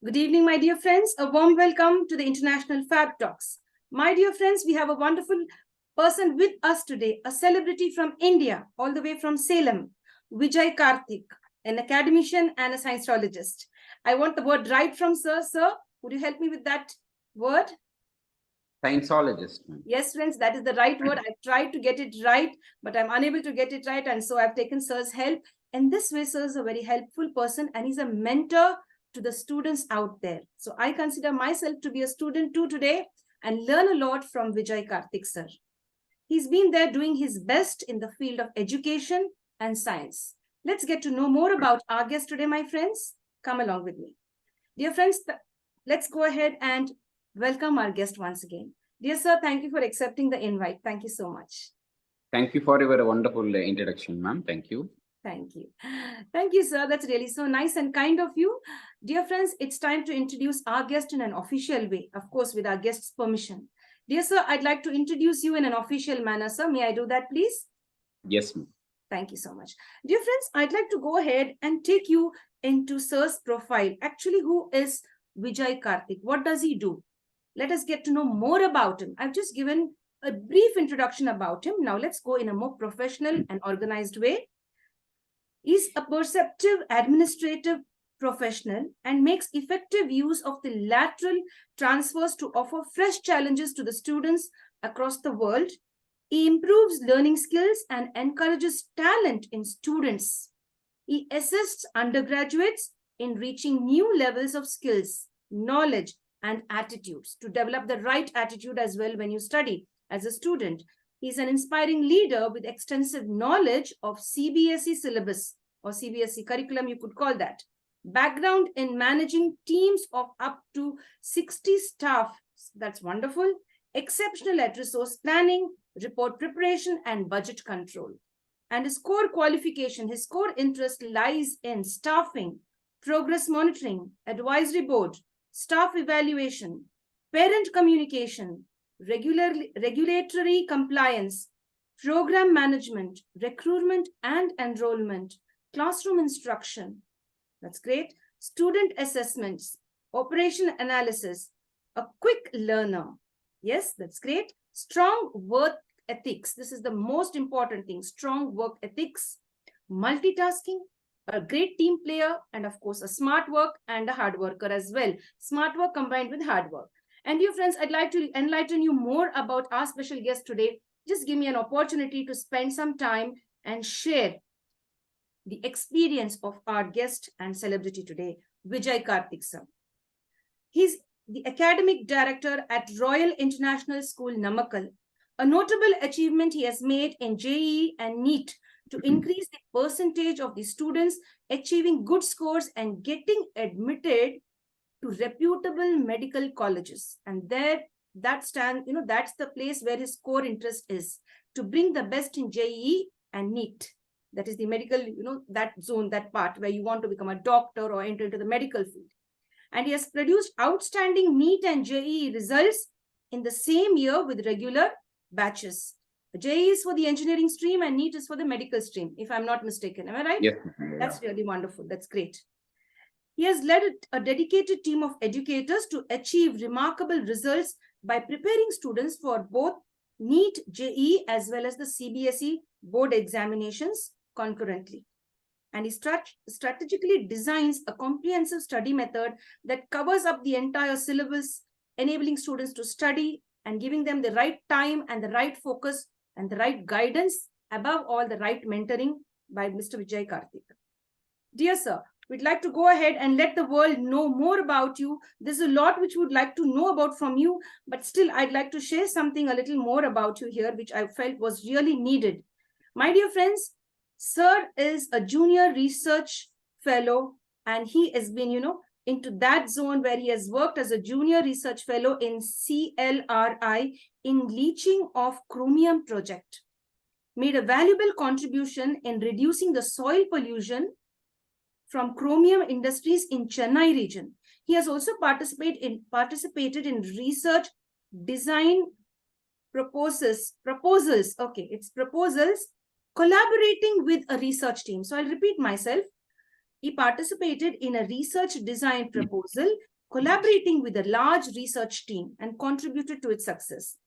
Good evening, my dear friends. A warm welcome to the International Fabtalks. My dear friends, we have a wonderful person with us today, a celebrity from India, all the way from Salem, Vijay Karthick, an academician and a scienceologist. I want the word right from sir. Sir, would you help me with that word? Scienceologist. Yes, friends, that is the right word. I tried to get it right, but I'm unable to get it right. And so I've taken sir's help. And this way, sir is a very helpful person and he's a mentor to the students out there. So I consider myself to be a student too today and learn a lot from Vijay Karthik, sir. He's been there doing his best in the field of education and science. Let's get to know more about our guest today, my friends. Come along with me. Dear friends, let's go ahead and welcome our guest once again. Dear sir, thank you for accepting the invite. Thank you so much. Thank you for your wonderful introduction, ma'am. Thank you. Thank you. Thank you, sir. That's really so nice and kind of you. Dear friends, it's time to introduce our guest in an official way, of course, with our guest's permission. Dear sir, I'd like to introduce you in an official manner, sir. May I do that, please? Yes, ma'am. Thank you so much. Dear friends, I'd like to go ahead and take you into sir's profile. Actually, who is Vijay Karthik? What does he do? Let us get to know more about him. I've just given a brief introduction about him. Now let's go in a more professional and organized way. He's a perceptive administrative professional and makes effective use of the lateral transfers to offer fresh challenges to the students across the world. He improves learning skills and encourages talent in students. He assists undergraduates in reaching new levels of skills, knowledge, and attitudes to develop the right attitude as well when you study as a student. He's an inspiring leader with extensive knowledge of CBSE syllabus or CBSE curriculum, you could call that. Background in managing teams of up to 60 staff. That's wonderful. Exceptional at resource planning, report preparation, and budget control. And his core qualification, his core interest lies in staffing, progress monitoring, advisory board, staff evaluation, parent communication, regulatory compliance, program management, recruitment and enrollment, classroom instruction. That's great. Student assessments, operation analysis, a quick learner. Yes, that's great. Strong work ethics. This is the most important thing. Strong work ethics, multitasking, a great team player, and of course, a smart work and a hard worker as well. Smart work combined with hard work. And dear friends, I'd like to enlighten you more about our special guest today. Just give me an opportunity to spend some time and share the experience of our guest and celebrity today, Vijay Karthik sir. He's the academic director at Royal International School, Namakkal. A notable achievement he has made in JEE and NEET to increase the percentage of the students achieving good scores and getting admitted to reputable medical colleges. And that's the place where his core interest is, to bring the best in JEE and NEET. That is the medical, that zone, that part where you want to become a doctor or enter into the medical field. And he has produced outstanding NEET and JEE results in the same year with regular batches. JEE is for the engineering stream and NEET is for the medical stream, if I'm not mistaken. Am I right? Yes. That's really wonderful. That's great. He has led a dedicated team of educators to achieve remarkable results by preparing students for both NEET, JEE, as well as the CBSE board examinations concurrently. And he strategically designs a comprehensive study method that covers up the entire syllabus, enabling students to study and giving them the right time and the right focus and the right guidance, above all, the right mentoring by Mr. Vijay Karthik. Dear sir, we'd like to go ahead and let the world know more about you. There's a lot which we'd like to know about from you, but still I'd like to share something a little more about you here, which I felt was really needed. My dear friends, sir is a junior research fellow, and he has been, into that zone where he has worked as a junior research fellow in CLRI in leaching of chromium project, made a valuable contribution in reducing the soil pollution from chromium industries in Chennai region. He has also participated in research design proposals, collaborating with a research team. So I'll repeat myself. He participated in a research design proposal collaborating with a large research team and contributed to its success.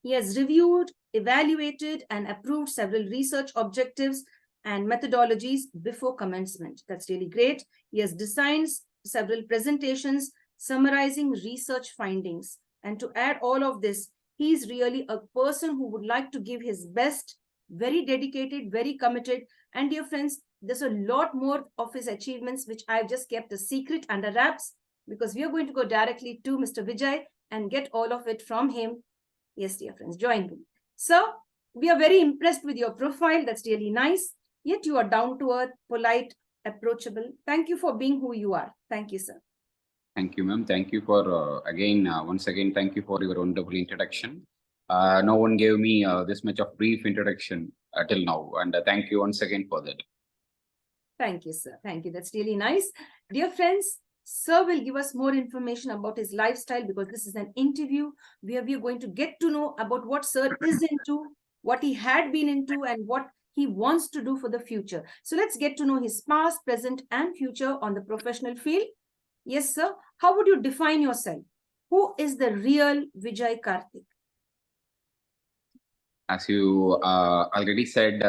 He has reviewed, evaluated, and approved several research objectives and methodologies before commencement. That's really great. He has designed several presentations summarizing research findings. And to add all of this, he is really a person who would like to give his best, very dedicated, very committed. And dear friends, there's a lot more of his achievements, which I've just kept a secret under wraps, because we are going to go directly to Mr. Vijay and get all of it from him. Yes, dear friends, join me. So we are very impressed with your profile. That's really nice. Yet you are down to earth, polite, approachable. Thank you for being who you are. Thank you, sir. Thank you, ma'am. Thank you for once again, thank you for your wonderful introduction. No one gave me this much of brief introduction till now, and thank you once again for that. Thank you, sir. Thank you. That's really nice. Dear friends, sir will give us more information about his lifestyle, because this is an interview where we are going to get to know about what sir is into, what he had been into, and what he wants to do for the future. So let's get to know his past, present, and future on the professional field. Yes, sir. How would you define yourself? Who is the real Vijay Karthik? As you already said,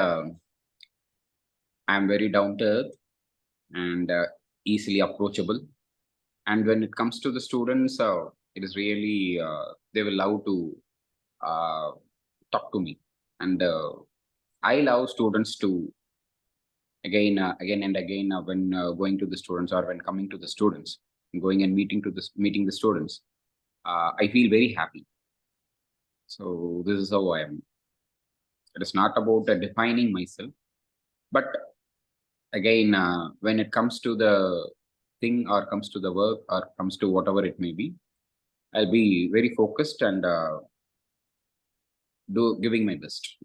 I'm very down to earth and easily approachable. And when it comes to the students, it is really, they will love to talk to me. And I love students to, again and again, when going to the students or when coming to the students, going and meeting the students, I feel very happy. So this is how I am. It is not about defining myself, but again, when it comes to the thing or comes to the work or comes to whatever it may be, I'll be very focused and giving my best.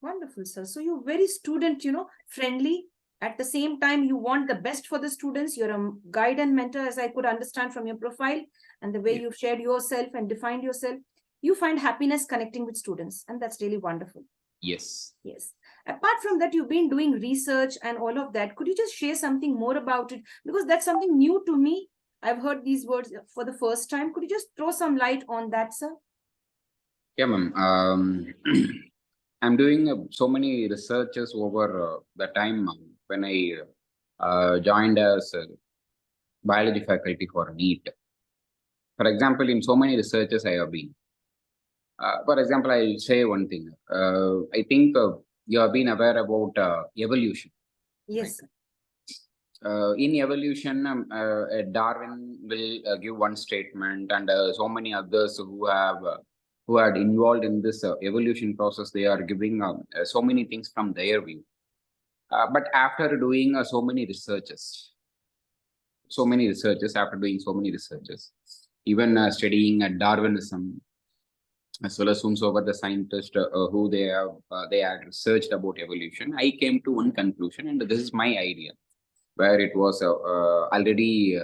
Wonderful, sir. So you're very student, friendly. At the same time, you want the best for the students. You're a guide and mentor, as I could understand from your profile and the way you've shared yourself and defined yourself. You find happiness connecting with students, and that's really wonderful. Yes. Yes. Apart from that, you've been doing research and all of that. Could you just share something more about it? Because that's something new to me. I've heard these words for the first time. Could you just throw some light on that, sir? Yeah, ma'am. I'm doing so many researches over the time when I joined as a biology faculty for NEET. For example, in so many researches I have been. For example, I'll say one thing. I think you have been aware about evolution. Yes. Right? In evolution, Darwin will give one statement, and so many others who had involved in this evolution process, they are giving so many things from their view. But after doing so many researches, after doing so many researches, even studying Darwinism, as well as whomsoever the scientists who they have researched about evolution, I came to one conclusion, and this is my idea, where it was already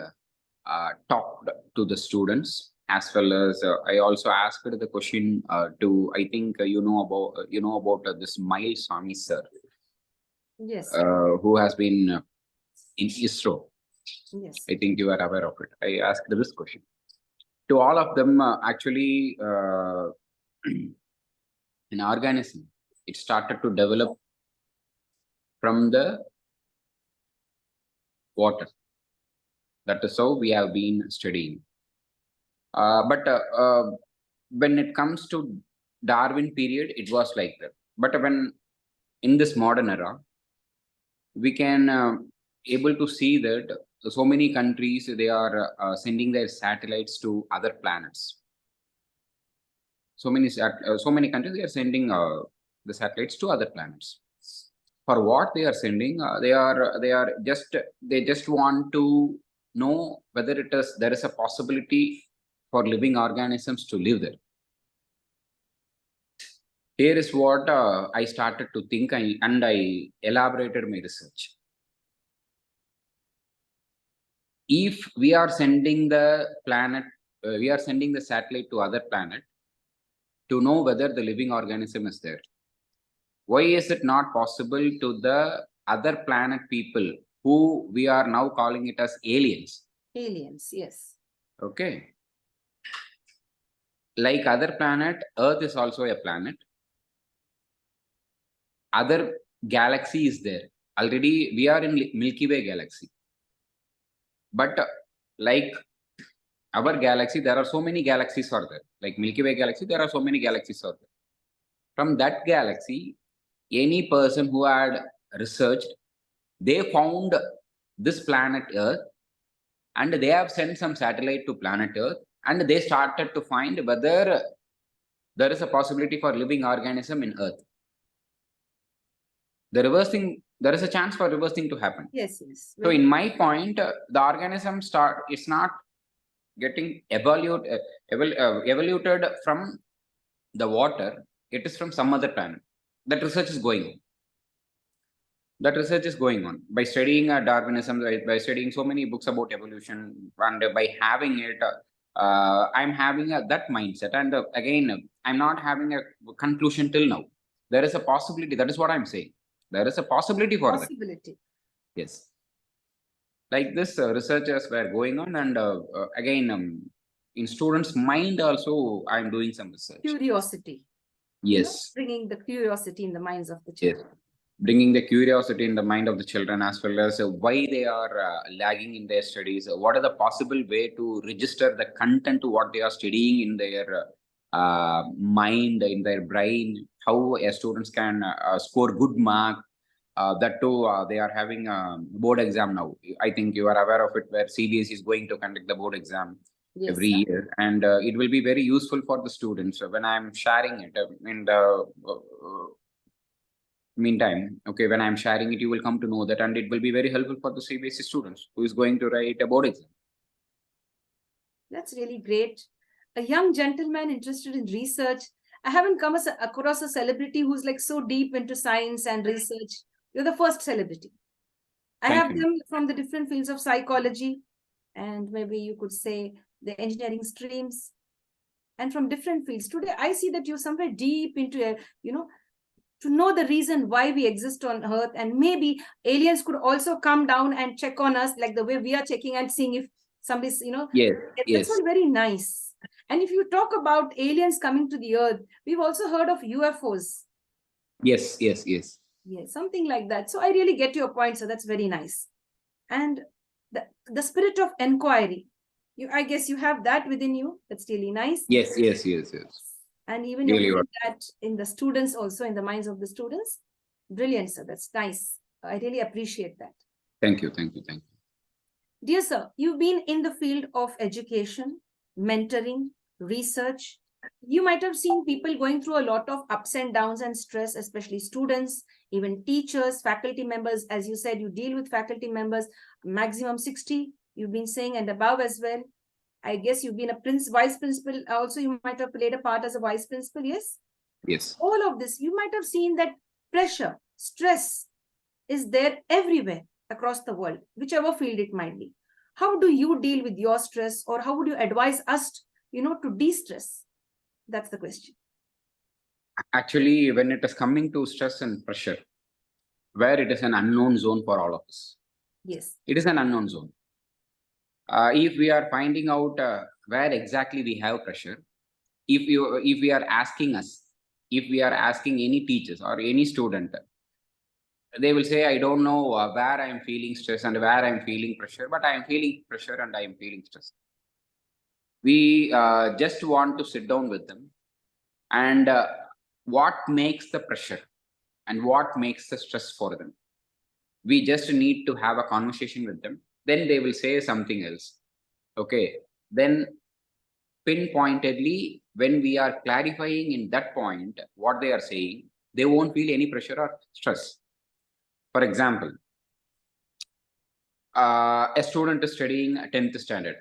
talked to the students, as well as I also asked the question to, I think you know about this Miles Swami sir. Yes. Who has been in ISRO. Yes. I think you are aware of it. I asked this question to all of them. Actually, an organism, it started to develop from the water. That is how we have been studying. But when it comes to Darwin period, it was like that. But when in this modern era, we can able to see that so many countries, they are sending their satellites to other planets. So many countries, they are sending the satellites to other planets. For what they are sending, they just want to know whether there is a possibility for living organisms to live there. Here is what I started to think, and I elaborated my research. If we are sending the satellite to other planet to know whether the living organism is there, why is it not possible to the other planet people, who we are now calling it as aliens? Aliens, yes. Okay. Like other planet, Earth is also a planet. Other galaxy is there. Already we are in Milky Way galaxy. But like our galaxy, there are so many galaxies are there. Like Milky Way galaxy, there are so many galaxies are there. From that galaxy, any person who had researched, they found this planet Earth, and they have sent some satellite to planet Earth, and they started to find whether there is a possibility for living organism in Earth. The reverse thing, there is a chance for reverse thing to happen. Yes, yes. So in my point, the organism is not getting evaluated from the water. It is from some other planet. That research is going on. That research is going on by studying Darwinism, by studying so many books about evolution, and by having it, I'm having that mindset. And again, I'm not having a conclusion till now. There is a possibility. That is what I'm saying. There is a possibility for that. Possibility. Yes. Like this, researchers were going on, and again, in students' mind also, I'm doing some research. Curiosity. Yes. Bringing the curiosity in the minds of the Yes. children. Bringing the curiosity in the mind of the children, as well as why they are lagging in their studies. What are the possible way to register the content to what they are studying in their mind, in their brain, how students can score good mark. That too, they are having a board exam now. I think you are aware of it, where CBSE is going to conduct the board exam every year, and it will be very useful for the students. When I'm sharing it in the meantime, okay, when I'm sharing it, you will come to know that, and it will be very helpful for the CBSE students who is going to write a board exam. That's really great. A young gentleman interested in research. I haven't come across a celebrity who's like so deep into science and research. You're the first celebrity. I have them from the different fields of psychology, and maybe you could say the engineering streams, and from different fields. Today, I see that you're somewhere deep into, to know the reason why we exist on Earth, and maybe aliens could also come down and check on us like the way we are checking and seeing if somebody's, Yes. That's all very nice. And if you talk about aliens coming to the Earth, we've also heard of UFOs. Yes. Yes, something like that. So I really get your point. So that's very nice. And the spirit of inquiry, I guess you have that within you. That's really nice. Yes. And even you that in the students also, in the minds of the students. Brilliant, sir. That's nice. I really appreciate that. Thank you. Dear sir, you've been in the field of education, mentoring, research. You might have seen people going through a lot of ups and downs and stress, especially students, even teachers, faculty members. As you said, you deal with faculty members, maximum 60, you've been saying, and above as well. I guess you've been a vice principal. Also, you might have played a part as a vice principal, yes? Yes. All of this, you might have seen that pressure, stress is there everywhere across the world, whichever field it might be. How do you deal with your stress, or how would you advise us, to de-stress? That's the question. Actually, when it is coming to stress and pressure, where it is an unknown zone for all of us. Yes. It is an unknown zone. If we are finding out where exactly we have pressure, if we are asking any teachers or any student, they will say, I don't know where I am feeling stress and where I am feeling pressure, but I am feeling pressure and I am feeling stress. We just want to sit down with them, and what makes the pressure and what makes the stress for them. We just need to have a conversation with them. Then they will say something else. Okay. Then pinpointedly, when we are clarifying in that point what they are saying, they won't feel any pressure or stress. For example, a student is studying 10th standard,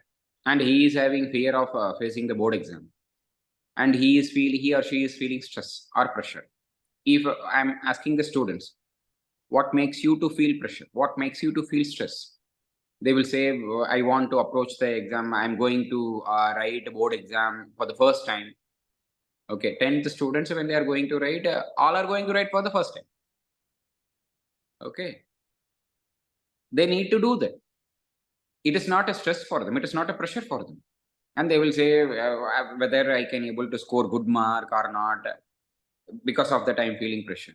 and he is having fear of facing the board exam, and he or she is feeling stress or pressure. If I'm asking the students, what makes you to feel pressure? What makes you to feel stress? They will say, I want to approach the exam. I'm going to write a board exam for the first time. Okay, 10th students, when they are going to write, all are going to write for the first time. Okay. They need to do that. it is not a stress for them. It is not a pressure for them. And they will say whether I can able to score good mark or not. Because of that, I'm feeling pressure.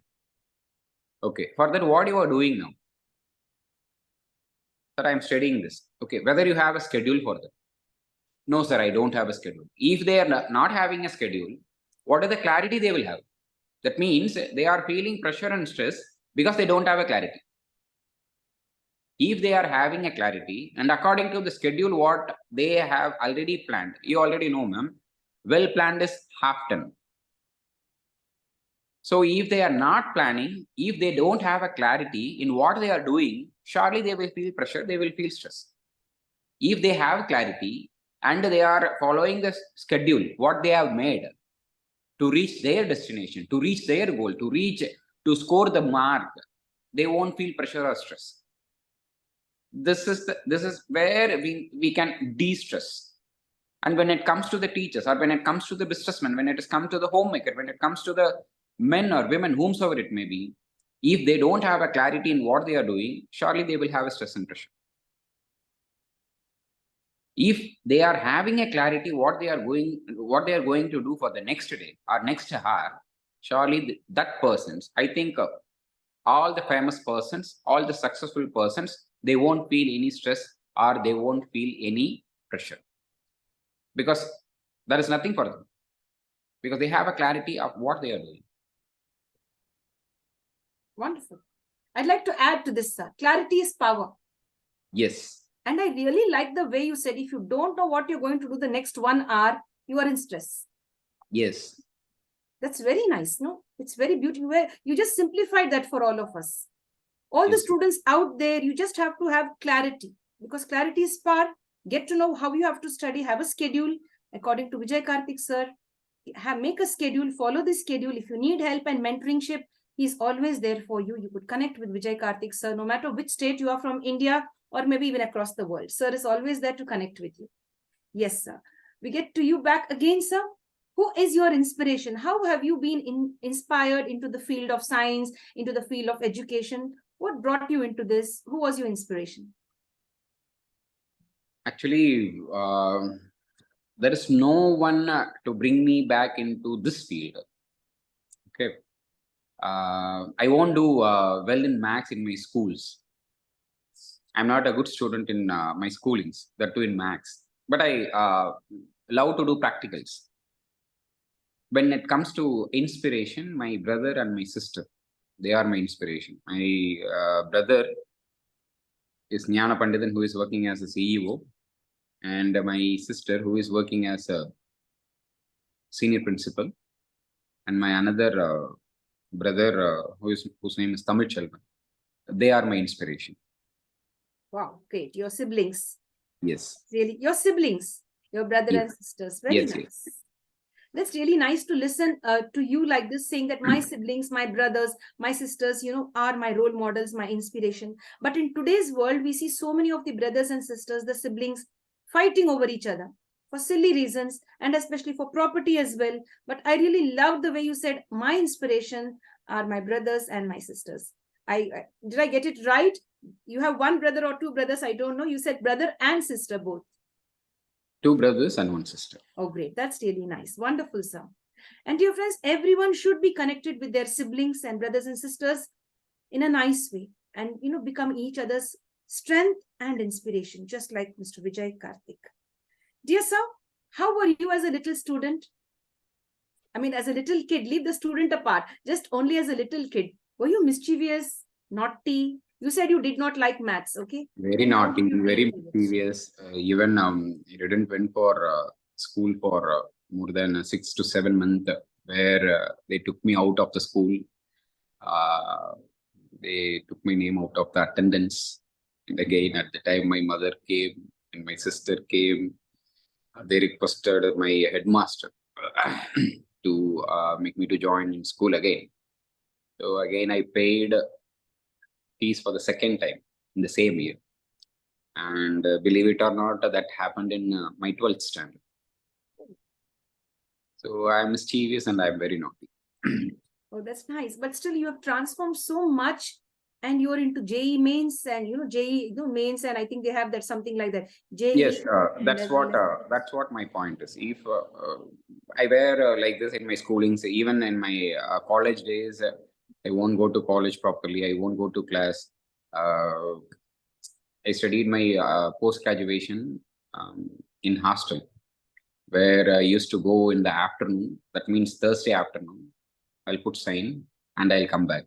Okay. For that, what you are doing now? Sir, I'm studying this. Okay. Whether you have a schedule for that? No, sir, I don't have a schedule. If they are not having a schedule, what is the clarity they will have? That means they are feeling pressure and stress because they don't have a clarity. If they are having a clarity and according to the schedule what they have already planned, you already know, ma'am, well planned is half done. So if they are not planning, if they don't have a clarity in what they are doing, surely they will feel pressure, they will feel stress. If they have clarity and they are following the schedule, what they have made to reach their destination, to reach their goal, to score the mark, they won't feel pressure or stress. This is where we can de-stress. And when it comes to the teachers, or when it comes to the businessmen, when it is come to the homemaker, when it comes to the men or women, whomsoever it may be, if they don't have a clarity in what they are doing, surely they will have a stress and pressure. If they are having a clarity what they are going to do for the next day or next hour, surely that persons, I think all the famous persons, all the successful persons, they won't feel any stress or they won't feel any pressure. Because there is nothing for them. Because they have a clarity of what they are doing. Wonderful. I'd like to add to this, sir. Clarity is power. Yes. And I really like the way you said, if you don't know what you're going to do the next 1 hour, you are in stress. Yes. That's very nice, no? It's very beautiful. You just simplified that for all of us. All the Yes. students out there, you just have to have clarity, because clarity is power. Get to know how you have to study, have a schedule according to Vijay Karthik sir. Make a schedule, follow the schedule. If you need help and mentorship, he's always there for you. You could connect with Vijay Karthik sir, no matter which state you are from, India or maybe even across the world. Sir is always there to connect with you. Yes, sir. We get to you back again, sir. Who is your inspiration? How have you been inspired into the field of science, into the field of education? What brought you into this? Who was your inspiration? Actually, there is no one to bring me back into this field. Okay. I won't do well in maths in my schools. I'm not a good student in my schoolings, that too in maths. But I love to do practicals. When it comes to inspiration, my brother and my sister, they are my inspiration. My brother is Jnana Pandithan, who is working as a CEO, and my sister, who is working as a senior principal, and my another brother, whose name is Tamil Chelvan. They are my inspiration. Wow, great. Your siblings. Yes. Really, your siblings, your brother Yes. and sisters. Very Yes, nice. yes. That's really nice to listen to you like this, saying that my siblings, my brothers, my sisters, are my role models, my inspiration. But in today's world, we see so many of the brothers and sisters, the siblings, fighting over each other for silly reasons, and especially for property as well. But I really love the way you said, my inspiration are my brothers and my sisters. Did I get it right? You have one brother or two brothers, I don't know. You said brother and sister both. 2 brothers and 1 sister. Oh, great. That's really nice. Wonderful, sir. And dear friends, everyone should be connected with their siblings and brothers and sisters in a nice way and, become each other's strength and inspiration, just like Mr. Vijay Karthik. Dear sir, how were you as a little student? I mean, as a little kid, leave the student apart, just only as a little kid. Were you mischievous, naughty? You said you did not like maths, okay? Very naughty, very mischievous. Even I didn't went for school for more than 6 to 7 months, where they took me out of the school. They took my name out of the attendance. And again, at the time, my mother came and my sister came. They requested my headmaster to make me to join in school again. So again, I paid fees for the second time in the same year. And believe it or not, that happened in my 12th standard. So I'm mischievous and I'm very naughty. Oh, that's nice. But still, you have transformed so much and you're into JEE mains and JEE mains, and I think they have that something like that. JEE. Yes, and that's as well that's what my point is. If I were like this in my schoolings, even in my college days, I won't go to college properly. I won't go to class. Uh, I studied my post graduation in hostel, where I used to go in the afternoon. That means Thursday afternoon. I'll put sign and I'll come back.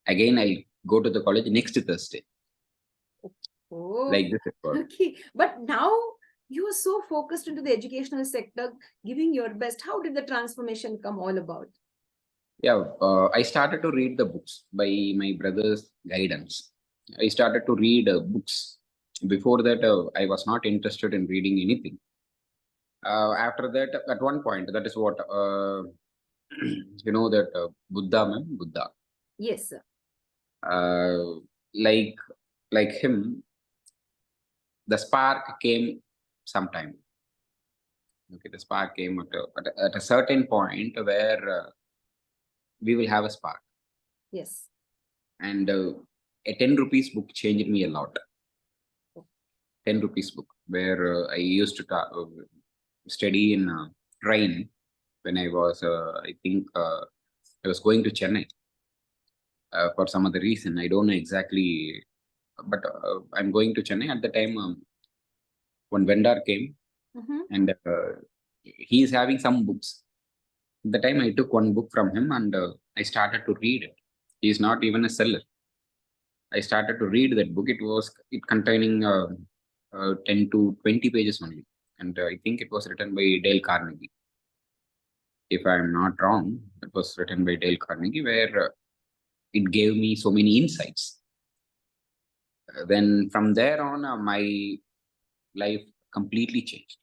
Again, I'll go to the college next Thursday. Oh, Like this it was. okay. But now you are so focused into the educational sector, giving your best. How did the transformation come all about? Yeah, I started to read the books by my brother's guidance. I started to read books. Before that, I was not interested in reading anything. After that, at one point, that is what you know that Buddha, man, Buddha. Yes, sir. Uh, like like him, the spark came sometime. Okay, the spark came at a certain point where we will have a spark. Yes. And a 10 rupees book changed me a lot. 10 rupees book, where I used to study in train when I was, I think, I was going to Chennai for some other reason. I don't know exactly, but I'm going to Chennai. At the time, one vendor came and he's having some books. At the time, I took one book from him and I started to read it. He's not even a seller. I started to read that book. It containing 10 to 20 pages only. And I think it was written by Dale Carnegie. If I'm not wrong, it was written by Dale Carnegie, where it gave me so many insights. Then from there on, my life completely changed.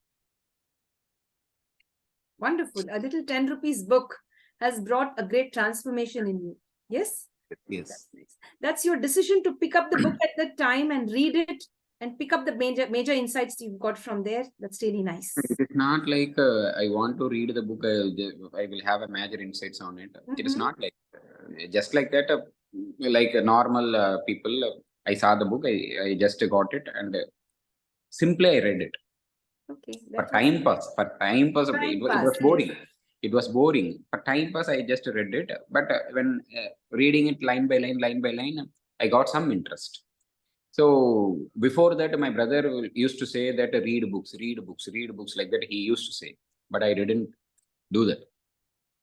Wonderful. A little 10 rupees book has brought a great transformation in you. Yes? Yes. That's nice. That's your decision to pick up the book at the time and read it and pick up the major insights you've got from there. That's really nice. It is not like I want to read the book, I will have a major insights on it. It is not like just like that. Like a normal people, I saw the book, I just got it, and simply I read it. Okay. For time pass, only. It was Yes. boring. It was boring. For time pass, I just read it. But when reading it line by line, I got some interest. So before that, my brother used to say that read books, like that. He used to say, but I didn't do that.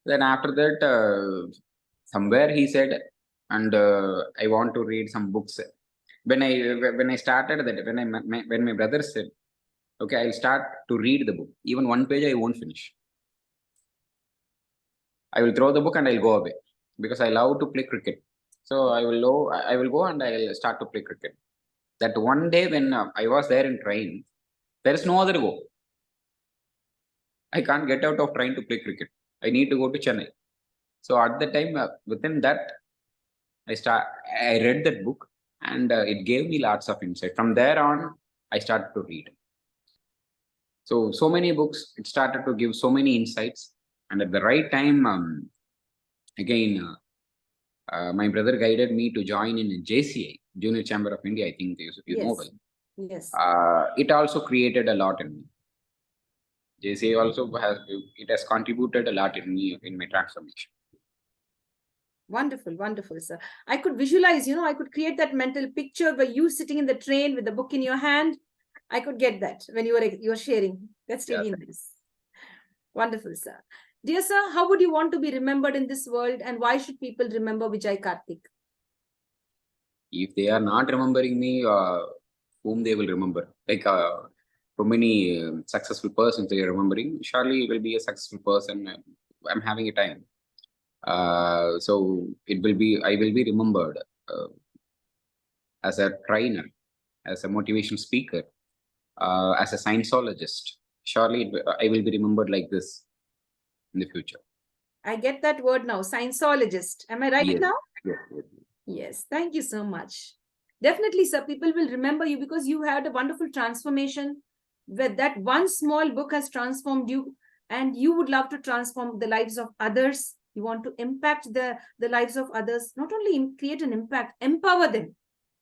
Then after that, somewhere he said, and I want to read some books. When I started that, when my brother said, okay, I'll start to read the book. Even one page I won't finish. I will throw the book and I'll go away because I love to play cricket. So I will go and I'll start to play cricket. That one day when I was there in train, there is no other go. I can't get out of train to play cricket. I need to go to Chennai. So at the time, within that, I read that book and it gave me lots of insight. From there on, I started to read. So many books, it started to give so many insights. And at the right time, again, my brother guided me to join in JCI, Junior Chamber of India. I think you know well. Yes. It also created a lot in me. JCI also has contributed a lot in me in my transformation. Wonderful, wonderful, sir. I could visualize, I could create that mental picture where you sitting in the train with the book in your hand. I could get that when you were sharing. That's really nice. Wonderful, sir. Dear sir, how would you want to be remembered in this world, and why should people remember Vijay Karthik? If they are not remembering me, whom they will remember? Like so many successful persons they are remembering, surely will be a successful person. I'm having a time. So I will be remembered as a trainer, as a motivational speaker, as a scienceologist. Surely I will be remembered like this in the future. I get that word now, scienceologist. Am I right now? Yes. Yes, thank you so much. Definitely, sir, people will remember you because you had a wonderful transformation where that one small book has transformed you, and you would love to transform the lives of others You want to impact the lives of others, not only create an impact, empower them.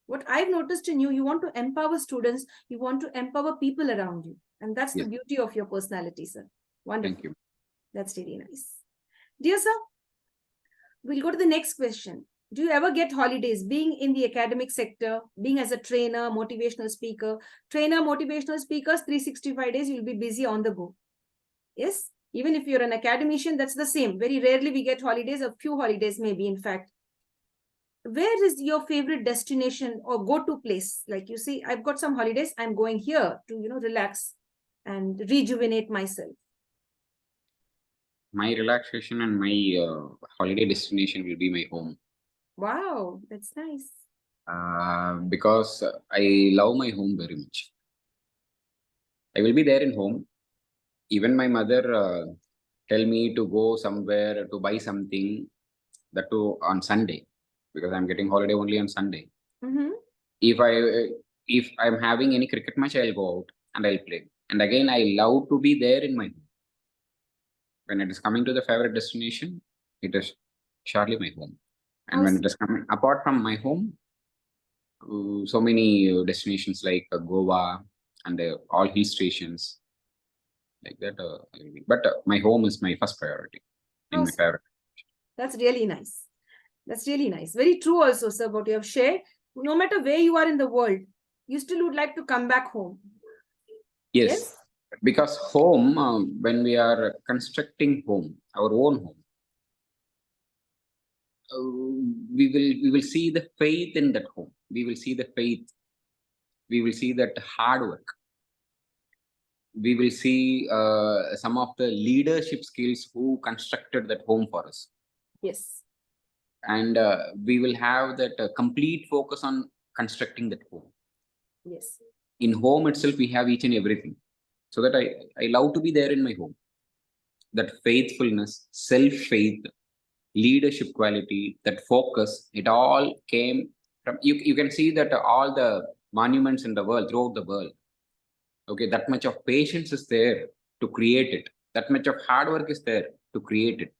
What I've noticed in you, you want to empower students, you want to empower people around you. And that's the Yes. beauty of your personality, sir. Wonderful. Thank you. That's really nice. Dear sir, we'll go to the next question. Do you ever get holidays being in the academic sector, being as a trainer, motivational speaker, 365 days, you'll be busy on the go. Yes. Even if you're an academician, that's the same. Very rarely we get holidays, a few holidays maybe, in fact. Where is your favorite destination or go-to place? Like you see, I've got some holidays, I'm going here to, relax and rejuvenate myself. My relaxation and my holiday destination will be my home. Wow, that's nice. Because I love my home very much. I will be there in home. Even my mother tell me to go somewhere to buy something, that too on Sunday, because I'm getting holiday only on Sunday. Mm-hmm. If I'm having any cricket match, I'll go out and I'll play. And again, I love to be there in my home. When it is coming to the favorite destination, it is surely my home. And when it is coming apart from my home, so many destinations like Goa and all hill stations like that. But my home is my first priority in my favorite. That's really nice. That's really nice. Very true also, sir, what you have shared. No matter where you are in the world, you still would like to come back home. Yes. Because home, when we are constructing home, our own home, we will see the faith in that home. We will see the faith. We will see that hard work. We will see some of the leadership skills who constructed that home for us. Yes. And we will have that complete focus on constructing that home. Yes. In home itself, we have each and everything. So that I love to be there in my home. That faithfulness, self-faith, leadership quality, that focus, it all came from, you can see that all the monuments in the world, throughout the world, okay, that much of patience is there to create it. That much of hard work is there to create it.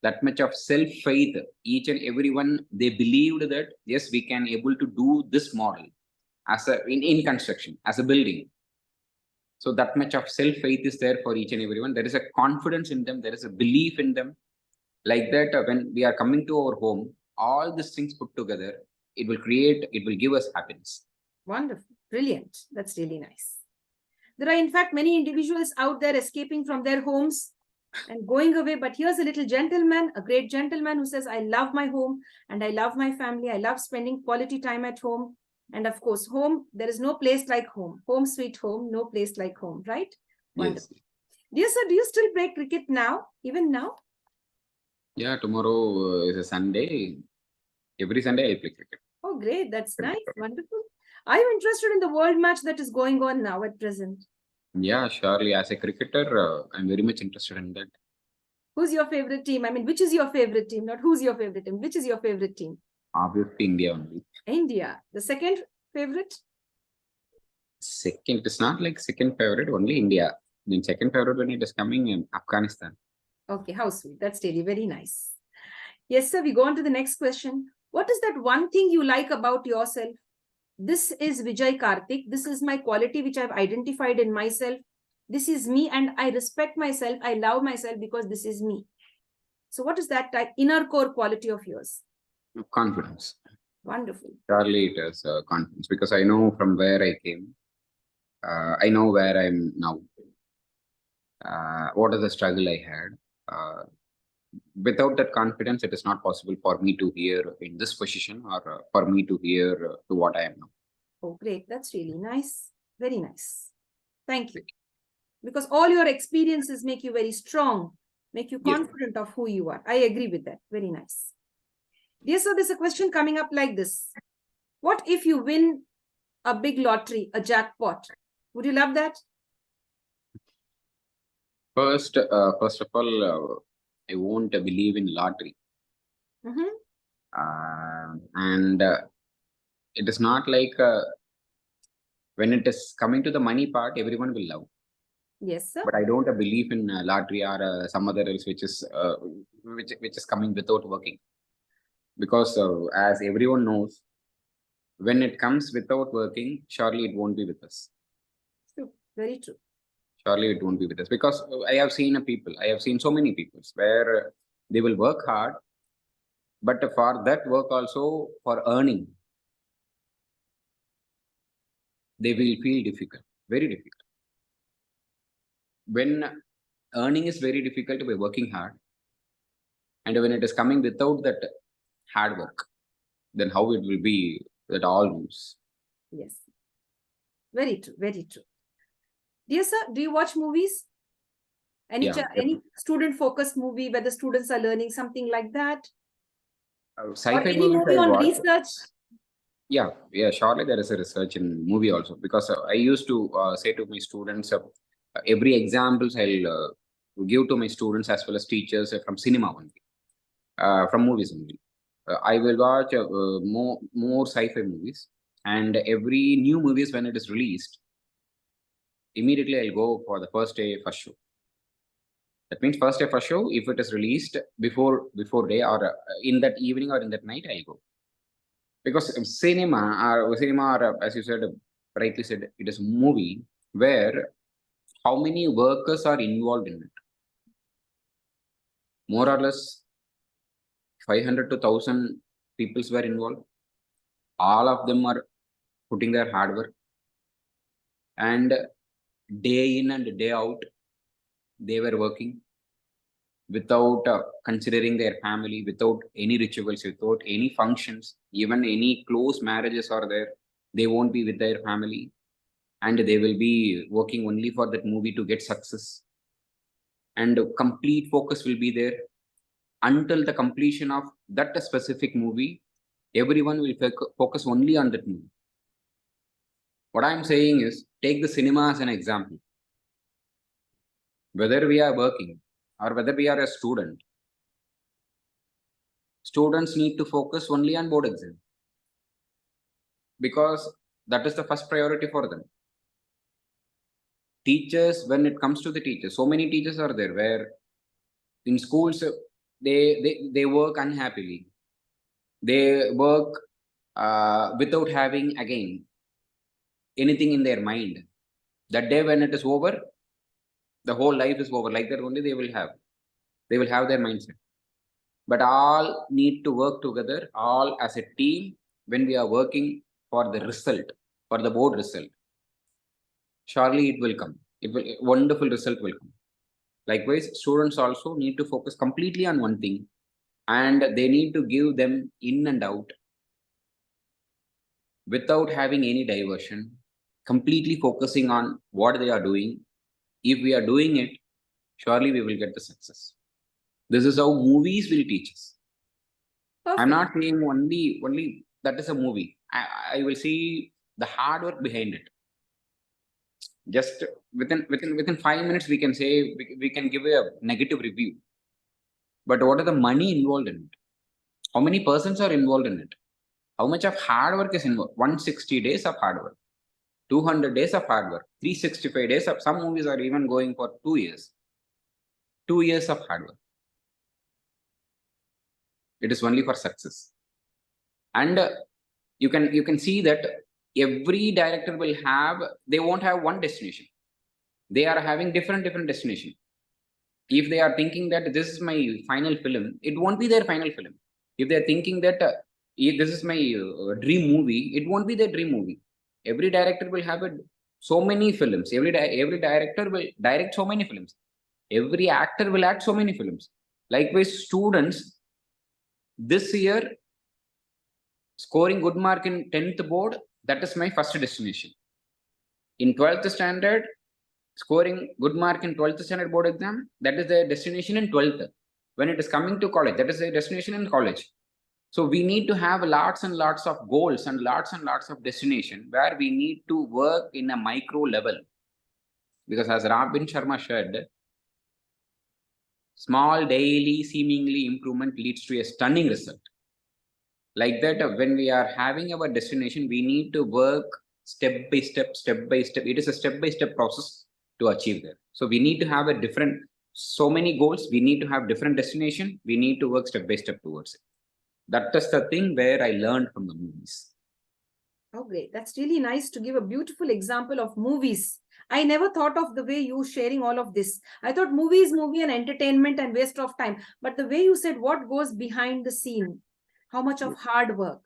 That much of self-faith, each and everyone, they believed that, yes, we can able to do this model as in construction, as a building. So that much of self-faith is there for each and everyone. There is a confidence in them. There is a belief in them. Like that, when we are coming to our home, all these things put together, it will give us happiness. Wonderful. Brilliant. That's really nice. There are, in fact, many individuals out there escaping from their homes and going away. But here's a little gentleman, a great gentleman who says, I love my home and I love my family. I love spending quality time at home. And of course, home, there is no place like home. Home, sweet home, no place like home, right? Wonderful. Yes. Dear sir, do you still play cricket now, even now? Yeah, tomorrow is a Sunday. Every Sunday I play cricket. Oh, great. That's nice. Wonderful. Are you interested in the world match that is going on now at present? Yeah, surely. As a cricketer, I'm very much interested in that. Who's your favorite team? I mean, which is your favorite team? Not who's your favorite team. Which is your favorite team? Obviously, India only. India. The second favorite? Second, it's not like second favorite, only India. Then second favorite when it is coming in Afghanistan. Okay, how sweet. That's really very nice. Yes, sir. We go on to the next question. What is that one thing you like about yourself? This is Vijay Karthik. This is my quality which I've identified in myself. This is me and I respect myself. I love myself because this is me. So what is that inner core quality of yours? Confidence. Wonderful. Surely it is confidence, because I know from where I came. I know where I'm now. What is the struggle I had? Without that confidence, it is not possible for me to hear in this position, or for me to hear to what I am now. Oh, great. That's really nice. Very nice. Thank you. Because all your experiences make you very strong, make you confident of who you are. I agree with that. Very nice. Dear sir, there's a question coming up like this. What if you win a big lottery, a jackpot? Would you love that? First of all, I won't believe in lottery. And it is not like when it is coming to the money part, everyone will love. Yes, sir. But I don't believe in lottery or some other else which is which is coming without working. Because as everyone knows, when it comes without working, surely it won't be with us. True. Very true. Surely it won't be with us, because I have seen I have seen so many people where they will work hard, but for that work also, for earning, they will feel difficult, very difficult. When earning is very difficult by working hard, and when it is coming without that hard work, then how it will be that all moves. Yes. Very true. Very true. Dear sir, do you watch movies? Any Yeah, any student focused movie where the students are learning something like that? Or sci-fi any movies movie I on watch. research? Yeah, surely there is a research in movie also, because I used to say to my students, every examples I'll give to my students as well as teachers from cinema only, from movies only. I will watch more sci-fi movies, and every new movies when it is released, immediately I'll go for the first day first show. That means first day first show, if it is released before day or in that evening or in that night, I'll go. Because cinema, or as you said, rightly said, it is a movie where how many workers are involved in it? More or less 500 to 1000 peoples were involved. All of them are putting their hard work, and day in and day out, they were working without considering their family, without any rituals, without any functions, even any close marriages are there. They won't be with their family, and they will be working only for that movie to get success, and complete focus will be there until the completion of that specific movie. Everyone will focus only on that movie. What I'm saying is, take the cinema as an example. Whether we are working or whether we are a student, students need to focus only on board exam, because that is the first priority for them. Teachers, when it comes to the teachers, so many teachers are there where in schools they work unhappily. They work without having again anything in their mind. That day when it is over, the whole life is over. Like that only they will have their mindset. But all need to work together, all as a team, when we are working for the result, for the board result. Surely it will come. Wonderful result will come. Likewise, students also need to focus completely on one thing, and they need to give them in and out without having any diversion, completely focusing on what they are doing. If we are doing it, surely we will get the success. This is how movies will teach us. Perfect. I'm not saying only that is a movie. I will see the hard work behind it. Just within 5 minutes, we can say we can give a negative review. But what are the money involved in it? How many persons are involved in it? How much of hard work is involved? 160 days of hard work, 200 days of hard work, 365 days of, some movies are even going for 2 years. 2 years of hard work. It is only for success. And you can see that every director will have, they won't have one destination. They are having different destination. If they are thinking that this is my final film, it won't be their final film. If they are thinking that if this is my dream movie, it won't be their dream movie. Every director will have so many films. Every director will direct so many films. Every actor will act so many films. Likewise, students, this year, scoring good mark in 10th board, that is my first destination. In 12th standard, scoring good mark in 12th standard board exam, that is the destination in 12th. When it is coming to college, that is the destination in college. So we need to have lots and lots of goals and lots of destination where we need to work in a micro level. Because as Robin Sharma said, small daily seemingly improvement leads to a stunning result. Like that, when we are having our destination, we need to work step by step. It is a step by step process. to achieve there. So we need to have a different, so many goals. We need to have different destination. We need to work step by step towards it. That is the thing where I learned from the movies. Oh, great. That's really nice to give a beautiful example of movies. I never thought of the way you sharing all of this. I thought movie and entertainment and waste of time. But the way you said what goes behind the scene, how much of hard work,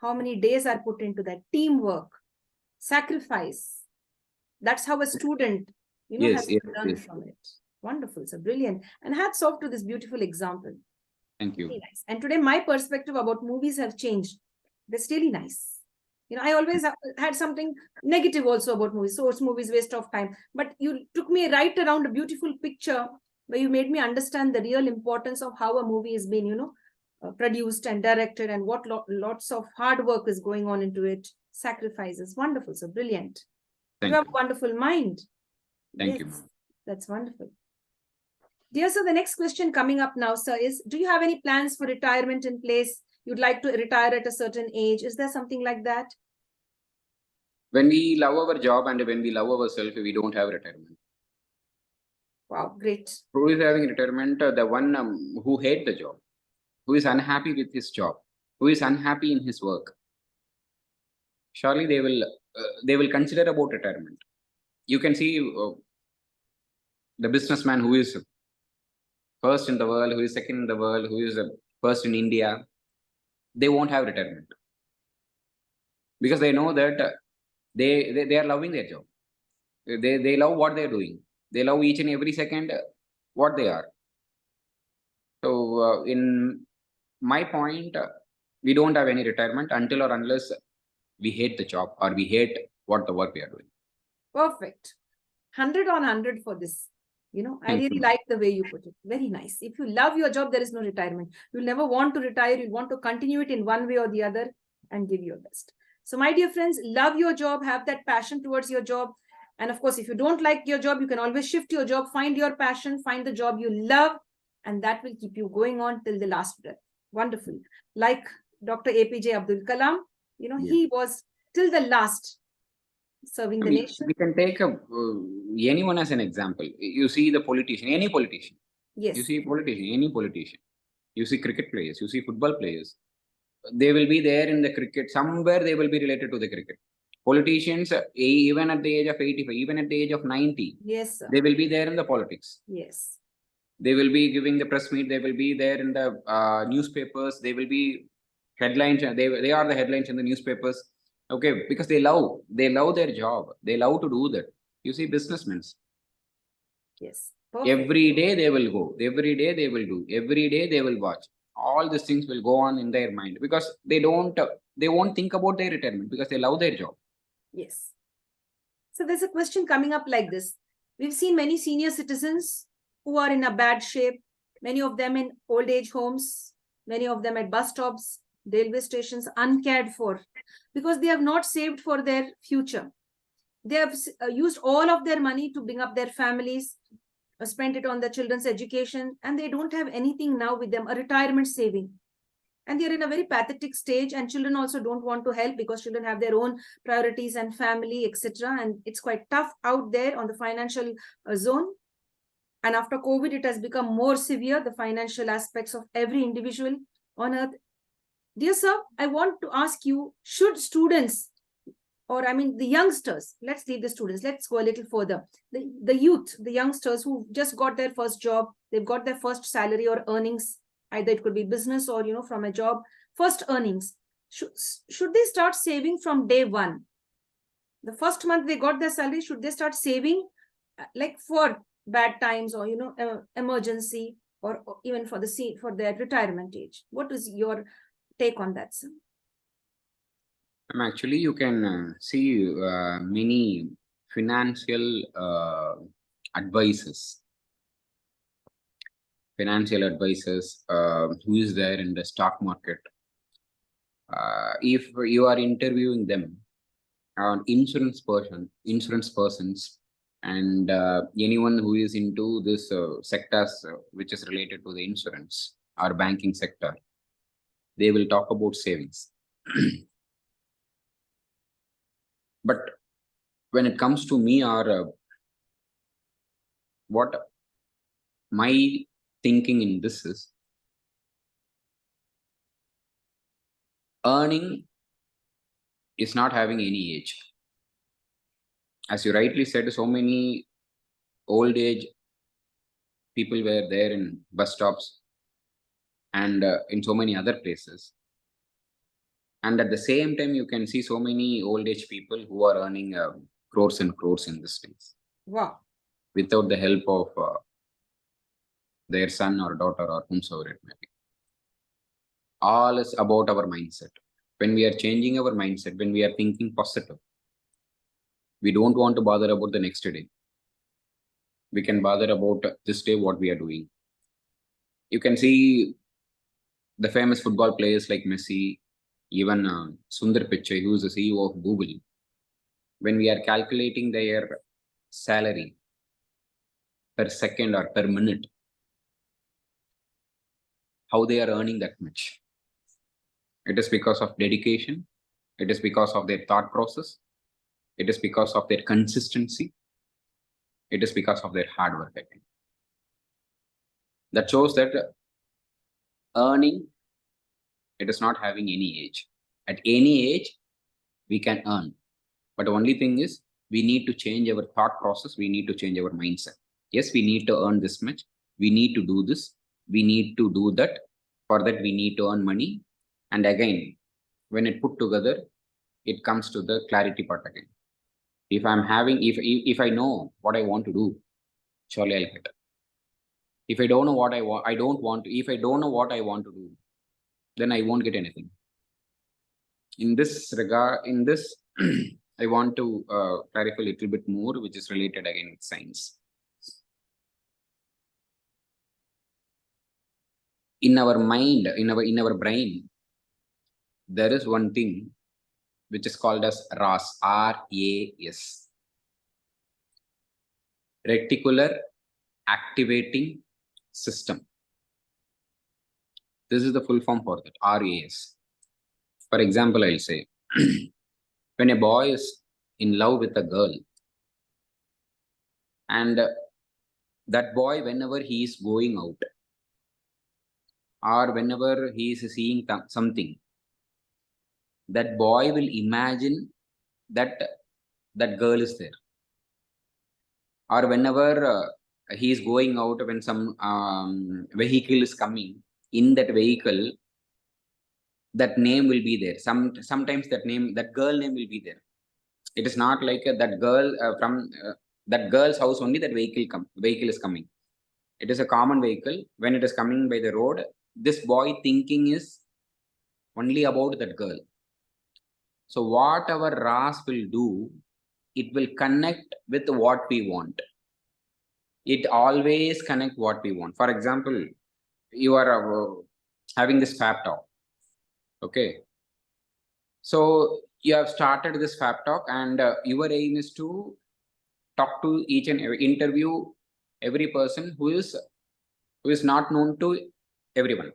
how many days are put into that, teamwork, sacrifice. That's how a student, has to learn from it. Wonderful. So brilliant. And hats off to this beautiful example. Thank you. Really nice. And today my perspective about movies have changed. That's really nice. I always had something negative also about movies. Source movies, waste of time. But you took me right around a beautiful picture where you made me understand the real importance of how a movie is being, produced and directed, and what lots of hard work is going on into it. Sacrifices. Wonderful. So brilliant. You have a wonderful mind. Thank you. That's wonderful. Dear sir, the next question coming up now, sir, is do you have any plans for retirement in place? You'd like to retire at a certain age. Is there something like that? When we love our job and when we love ourselves, we don't have retirement. Wow, great. Who is having retirement? The one who hates the job, who is unhappy with his job, who is unhappy in his work. Surely they will consider about retirement. You can see the businessman who is first in the world, who is second in the world, who is first in India. They won't have retirement because they know that they are loving their job. They love what they're doing. They love each and every second what they are. So in my point, we don't have any retirement until or unless we hate the job or we hate what the work we are doing. Perfect. 100 on 100 for this. I really like the way you put it. Very nice. If you love your job, there is no retirement. You'll never want to retire. You'll want to continue it in one way or the other and give your best. So my dear friends, love your job, have that passion towards your job. And of course, if you don't like your job, you can always shift your job, find your passion, find the job you love, and that will keep you going on till the last breath. Wonderful. Like Dr. APJ Abdul Kalam, he was till the last serving the nation. We can take anyone as an example. You see the politician, any politician. Yes. You see politician, any politician. You see cricket players, you see football players. They will be there in the cricket. Somewhere they will be related to the cricket. Politicians, even at the age of 85, even at the age of 90, yes, sir, they will be there in the politics. Yes. They will be giving the press meet. They will be there in the newspapers. They will be headlines. They are the headlines in the newspapers. Okay, because they love their job. They love to do that. You see businessmen. Yes. Perfect. Every day they will go. Every day they will do. Every day they will watch. All these things will go on in their mind because they won't think about their retirement because they love their job. Yes. So there's a question coming up like this. We've seen many senior citizens who are in a bad shape, many of them in old age homes, many of them at bus stops, railway stations, uncared for, because they have not saved for their future. They have used all of their money to bring up their families, spent it on their children's education, and they don't have anything now with them, a retirement saving. And they're in a very pathetic stage, and children also don't want to help because children have their own priorities and family, etc. And it's quite tough out there on the financial zone. And after COVID, it has become more severe, the financial aspects of every individual on earth. Dear sir, I want to ask you, should students, or the youngsters, let's leave the students, let's go a little further. The youth, the youngsters who just got their first job, they've got their first salary or earnings, either it could be business or, from a job, first earnings. Should they start saving from day one? The first month they got their salary, should they start saving like for bad times or, emergency, or even for their retirement age? What is your take on that, sir? Actually, you can see many financial advisors. Financial advisors who is there in the stock market. If you are interviewing them, insurance persons, and anyone who is into this sectors which is related to the insurance or banking sector, they will talk about savings. But when it comes to me or what my thinking in this is, earning is not having any age. As you rightly said, so many old age people were there in bus stops and in so many other places. And at the same time, you can see so many old age people who are earning crores and crores in this space. Wow. Without the help of their son or daughter or whomsoever it may be. All is about our mindset. When we are changing our mindset, when we are thinking positive, we don't want to bother about the next day. We can bother about this day, what we are doing. You can see the famous football players like Messi, even Sundar Pichai, who is the CEO of Google. When we are calculating their salary per second or per minute, how they are earning that much. It is because of dedication. It is because of their thought process. It is because of their consistency. It is because of their hard work, I think. That shows that earning, it is not having any age. At any age, we can earn. But the only thing is, we need to change our thought process. We need to change our mindset. Yes, we need to earn this much. We need to do this. We need to do that. For that, we need to earn money. And again, when it put together, it comes to the clarity part again. If I'm having, if I know what I want to do, surely I'll get it. If I don't know what I want, I don't want to. If I don't know what I want to do, then I won't get anything. In this regard, in this, I want to clarify a little bit more, which is related again with science. In our mind, in our brain, there is one thing which is called as RAS, R-A-S. Reticular Activating System. This is the full form for that, RAS. For example, I'll say, when a boy is in love with a girl, and that boy, whenever he is going out, or whenever he is seeing something, that boy will imagine that that girl is there. Or whenever he is going out, when some vehicle is coming, in that vehicle, that name will be there. Sometimes that girl name will be there. It is not like that girl from that girl's house only that vehicle is coming. It is a common vehicle. When it is coming by the road, this boy thinking is only about that girl. So what our RAS will do, it will connect with what we want. It always connect what we want. For example, you are having this Fabtalk. Okay. So you have started this Fabtalk, and your aim is to talk to each and every, interview every person who is not known to everyone.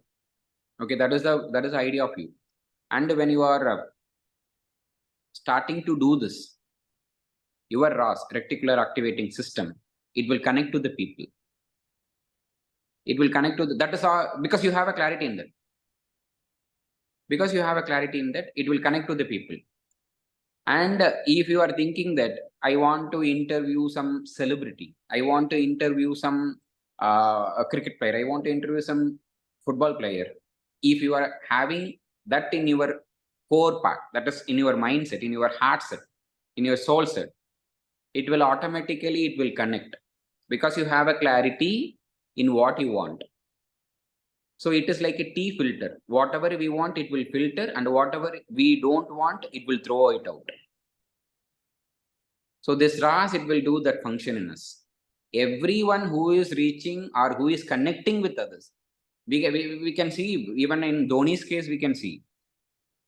Okay, that is the idea of you. And when you are starting to do this, your RAS, reticular activating system, it will connect to the people. It will connect to that is all, because you have a clarity in that. Because you have a clarity in that, it will connect to the people. And if you are thinking that I want to interview some celebrity, I want to interview some a cricket player, I want to interview some football player, if you are having that in your core part, that is in your mindset, in your heart set, in your soul set, it will automatically, it will connect, because you have a clarity in what you want. So it is like a tea filter. Whatever we want, it will filter, and whatever we don't want, it will throw it out. So this RAS, it will do that function in us. Everyone who is reaching or who is connecting with others, we can see, even in Dhoni's case, we can see.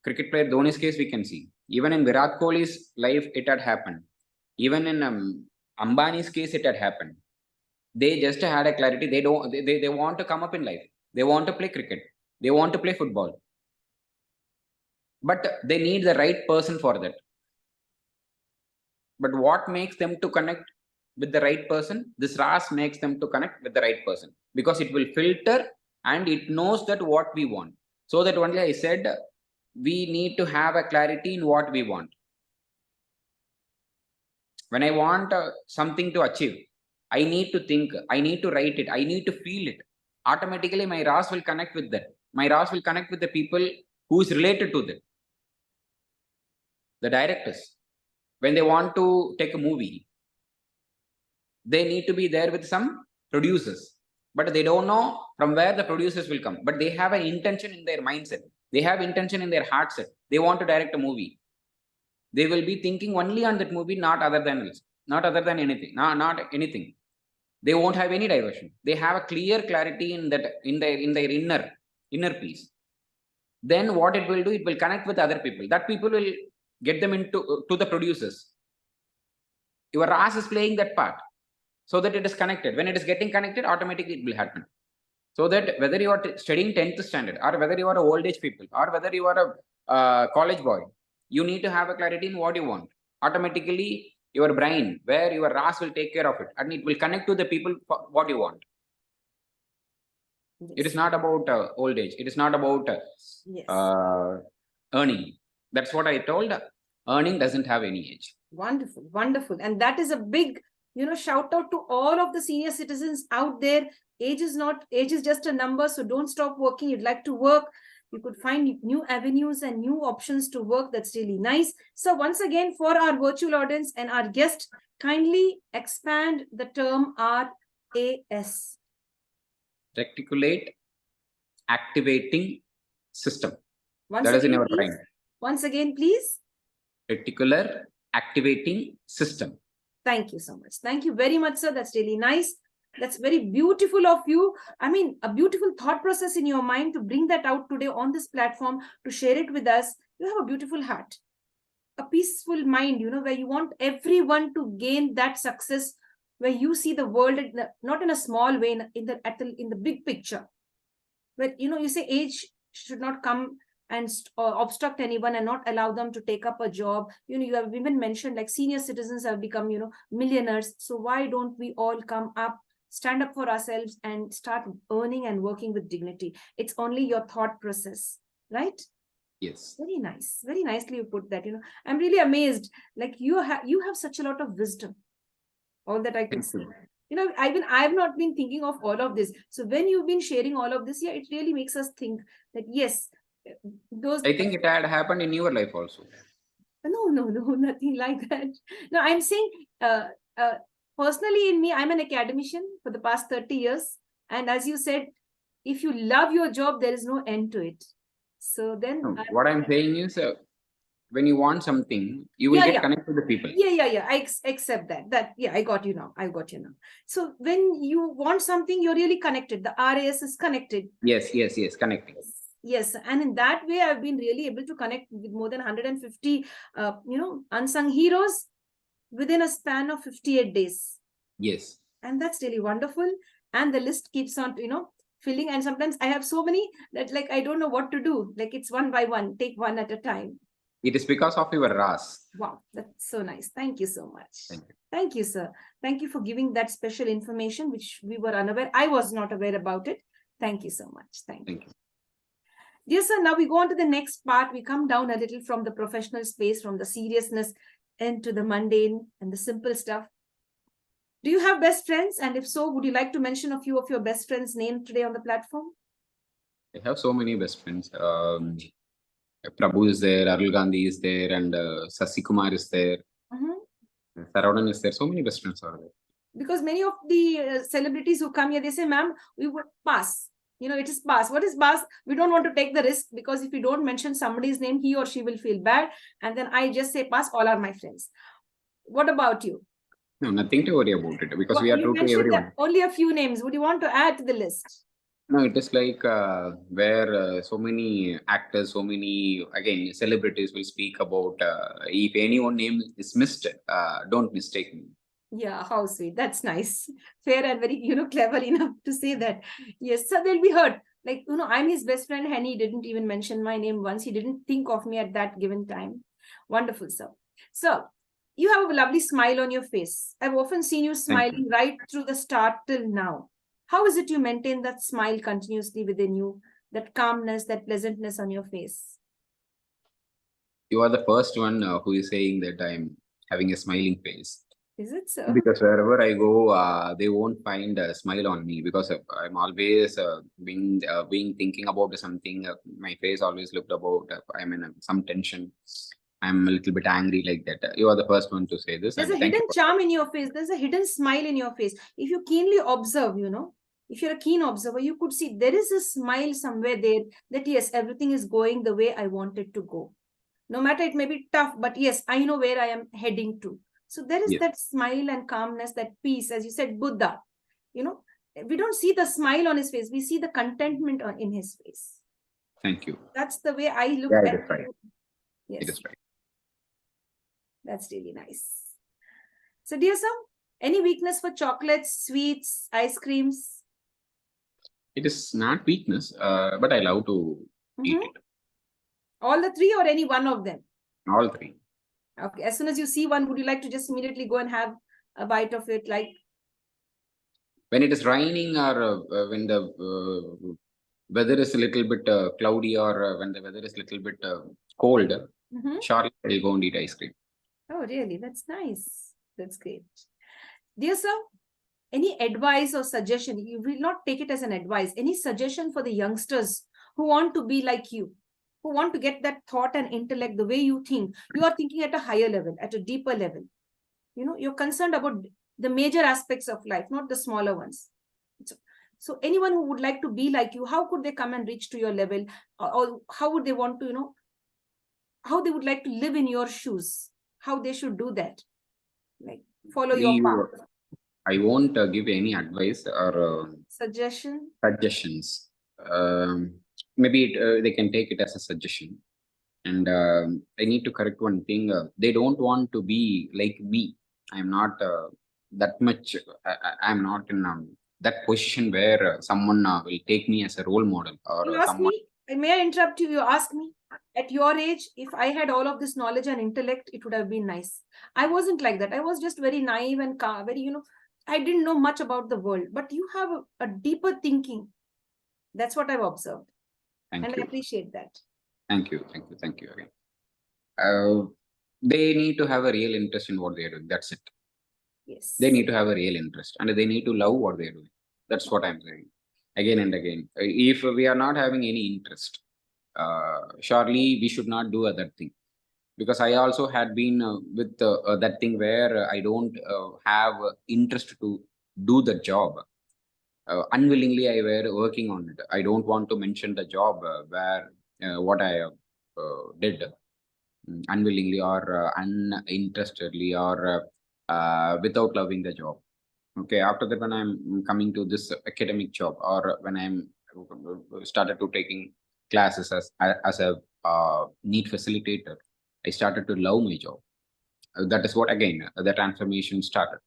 Cricket player Dhoni's case, we can see. Even in Virat Kohli's life, it had happened. Even in Ambani's case, it had happened. They just had a clarity. They want to come up in life. They want to play cricket. They want to play football. But they need the right person for that. But what makes them to connect? with the right person, this RAS makes them to connect with the right person, because it will filter and it knows that what we want. So that only I said, we need to have a clarity in what we want. When I want something to achieve, I need to think, I need to write it, I need to feel it. Automatically, my RAS will connect with that. My RAS will connect with the people who is related to that. The directors, when they want to take a movie, they need to be there with some producers, but they don't know from where the producers will come. But they have an intention in their mindset. They have intention in their heart set. They want to direct a movie. They will be thinking only on that movie, not other than anything, not anything. They won't have any diversion. They have a clear clarity in that, in their inner peace. Then what it will do, it will connect with other people. That people will get them into to the producers. Your RAS is playing that part, so that it is connected. When it is getting connected, automatically it will happen. So that whether you are studying 10th standard, or whether you are a old age people, or whether you are a college boy, you need to have a clarity in what you want. Automatically, your brain, where your RAS will take care of it, and it will connect to the people for what you want. Yes. It is not about old age. It is not about earning. That's what I told. Earning doesn't have any age. Wonderful, wonderful. And that is a big, shout out to all of the senior citizens out there. Age is just a number. So don't stop working. You'd like to work. You could find new avenues and new options to work. That's really nice. So once again, for our virtual audience and our guest, kindly expand the term RAS. Reticulate activating system. Once that again, is in our please. brain. Once again, please. Reticular activating system. Thank you so much. Thank you very much, sir. That's really nice. That's very beautiful of you. I mean, a beautiful thought process in your mind to bring that out today on this platform, to share it with us. You have a beautiful heart, a peaceful mind, where you want everyone to gain that success, where you see the world not in a small way, in the big picture. Where, you say age should not come and obstruct anyone and not allow them to take up a job. You have even mentioned like senior citizens have become, millionaires. So why don't we all come up, stand up for ourselves and start earning and working with dignity? It's only your thought process, right? Yes. Very nice. Very nicely you put that. I'm really amazed. Like you have such a lot of wisdom. All that I could see. I've not been thinking of all of this. So when you've been sharing all of this, it really makes us think that yes, I think it had happened in your life also. No, nothing like that. No, I'm saying personally in me, I'm an academician for the past 30 years. And as you said, if you love your job, there is no end to it. So then what I'm saying is when you want something, you will get connected to the people. Yeah. I accept that. I got you now. So when you want something, you're really connected. The RAS is connected. Yes, connecting. Yes, and in that way, I've been really able to connect with more than 150, unsung heroes within a span of 58 days. Yes. And that's really wonderful. And the list keeps on, filling. And sometimes I have so many that I don't know what to do. Like it's one by one, take one at a time. It is because of your RAS. Wow, that's so nice. Thank you so much. Thank you, sir. Thank you for giving that special information, which we were unaware. I was not aware about it. Thank you so much. Thank you. Dear sir, now we go on to the next part. We come down a little from the professional space, from the seriousness into the mundane and the simple stuff. Do you have best friends? And if so, would you like to mention a few of your best friends' names today on the platform? I have so many best friends. Prabhu is there, Arul Gandhi is there, and Sasi Kumar is there. Saravanan is there. So many best friends are there. Because many of the celebrities who come here, they say, ma'am, we would pass. It is pass. What is pass? We don't want to take the risk, because if you don't mention somebody's name, he or she will feel bad. And then I just say pass, all are my friends. What about you? No, nothing to worry about it, because we are true to everyone. Only a few names. Would you want to add to the list? No, it is like where so many actors, so many, again, celebrities will speak about, if anyone name is missed, don't mistake me. Yeah, how sweet. That's nice. Fair and very, clever enough to say that. Yes, so they'll be hurt. Like, I'm his best friend and he didn't even mention my name once. He didn't think of me at that given time. Wonderful, sir. So You have a lovely smile on your face. I've often seen you Thank smiling you. right through the start till now. How is it you maintain that smile continuously within you, that calmness, that pleasantness on your face? You are the first one who is saying that I'm having a smiling face. Is it so? Because wherever I go, they won't find a smile on me because I'm always being thinking about something. My face always looked about. I'm in some tension. I'm a little bit angry like that. You are the first one to say this, There's and a thank you hidden for charm in your face. There's a hidden smile in your face. If you keenly observe, if you're a keen observer, you could see there is a smile somewhere there that yes, everything is going the way I want it to go. No matter it may be tough, but yes, I know where I am heading to. So there is yes. that smile and calmness, that peace, as you said, Buddha. We don't see the smile on his face. We see the contentment in his face. Thank you. That's the way I look Yeah, at it is right. you. Yes. It is right. That's really nice. So, dear sir, any weakness for chocolates, sweets, ice creams? It is not weakness, but I love to eat it. All the three or any one of them? All three. Okay. As soon as you see one, would you like to just immediately go and have a bite of it? Like When it is raining or when the weather is a little bit cloudy or when the weather is a little bit cold, surely I'll go and eat ice cream. Oh, really? That's nice. That's great. Dear sir, any advice or suggestion? You will not take it as an advice. Any suggestion for the youngsters who want to be like you, who want to get that thought and intellect the way you think? You are thinking at a higher level, at a deeper level. You're concerned about the major aspects of life, not the smaller ones. So anyone who would like to be like you, how could they come and reach to your level? Or how would they want to, how they would like to live in your shoes? How they should do that? Like follow your path. I won't give any advice or Suggestions. Maybe they can take it as a suggestion. And I need to correct one thing. They don't want to be like me. I'm not that much. I'm not in that position where someone will take me as a role model or You ask someone. me, may I interrupt you? You ask me, at your age, if I had all of this knowledge and intellect, it would have been nice. I wasn't like that. I was just very naive and very, I didn't know much about the world. But you have a deeper thinking. That's what I've observed. Thank and you. I appreciate that. Thank you. Thank you again. They need to have a real interest in what they are doing. That's it. Yes. They need to have a real interest and they need to love what they are doing. That's what I'm saying again and again. If we are not having any interest, surely we should not do other thing. Because I also had been with that thing where I don't have interest to do the job. Unwillingly, I were working on it. I don't want to mention the job where what I did unwillingly or uninterestedly or without loving the job. Okay, after that, when I'm coming to this academic job or when I'm started to taking classes as a NEET facilitator, I started to love my job. That is what again the transformation started.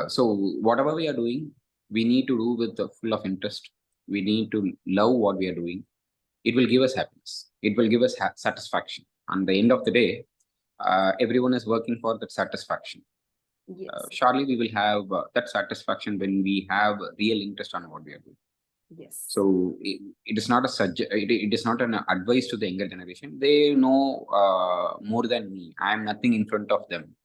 So whatever we are doing, we need to do with the full of interest. We need to love what we are doing. It will give us happiness. It will give us satisfaction. And the end of the day, everyone is working for that satisfaction. Yes. Surely we will have that satisfaction when we have real interest on what we are doing. Yes. So it is not it is not an advice to the younger generation. They know more than me. I am nothing in front of them.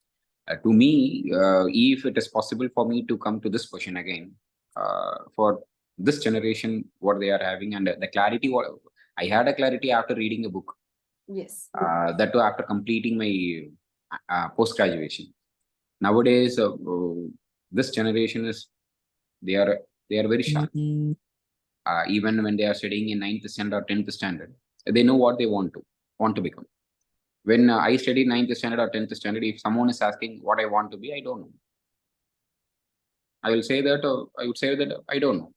To me, if it is possible for me to come to this question again, for this generation, what they are having and the clarity, what I had a clarity after reading a book. Yes. That too after completing my post graduation. Nowadays, this generation is they are very sharp. Even when they are studying in 9th standard or 10th standard, they know what they want to become. When I studied 9th standard or 10th standard, if someone is asking what I want to be, I don't know. I will say that I would say that I don't know.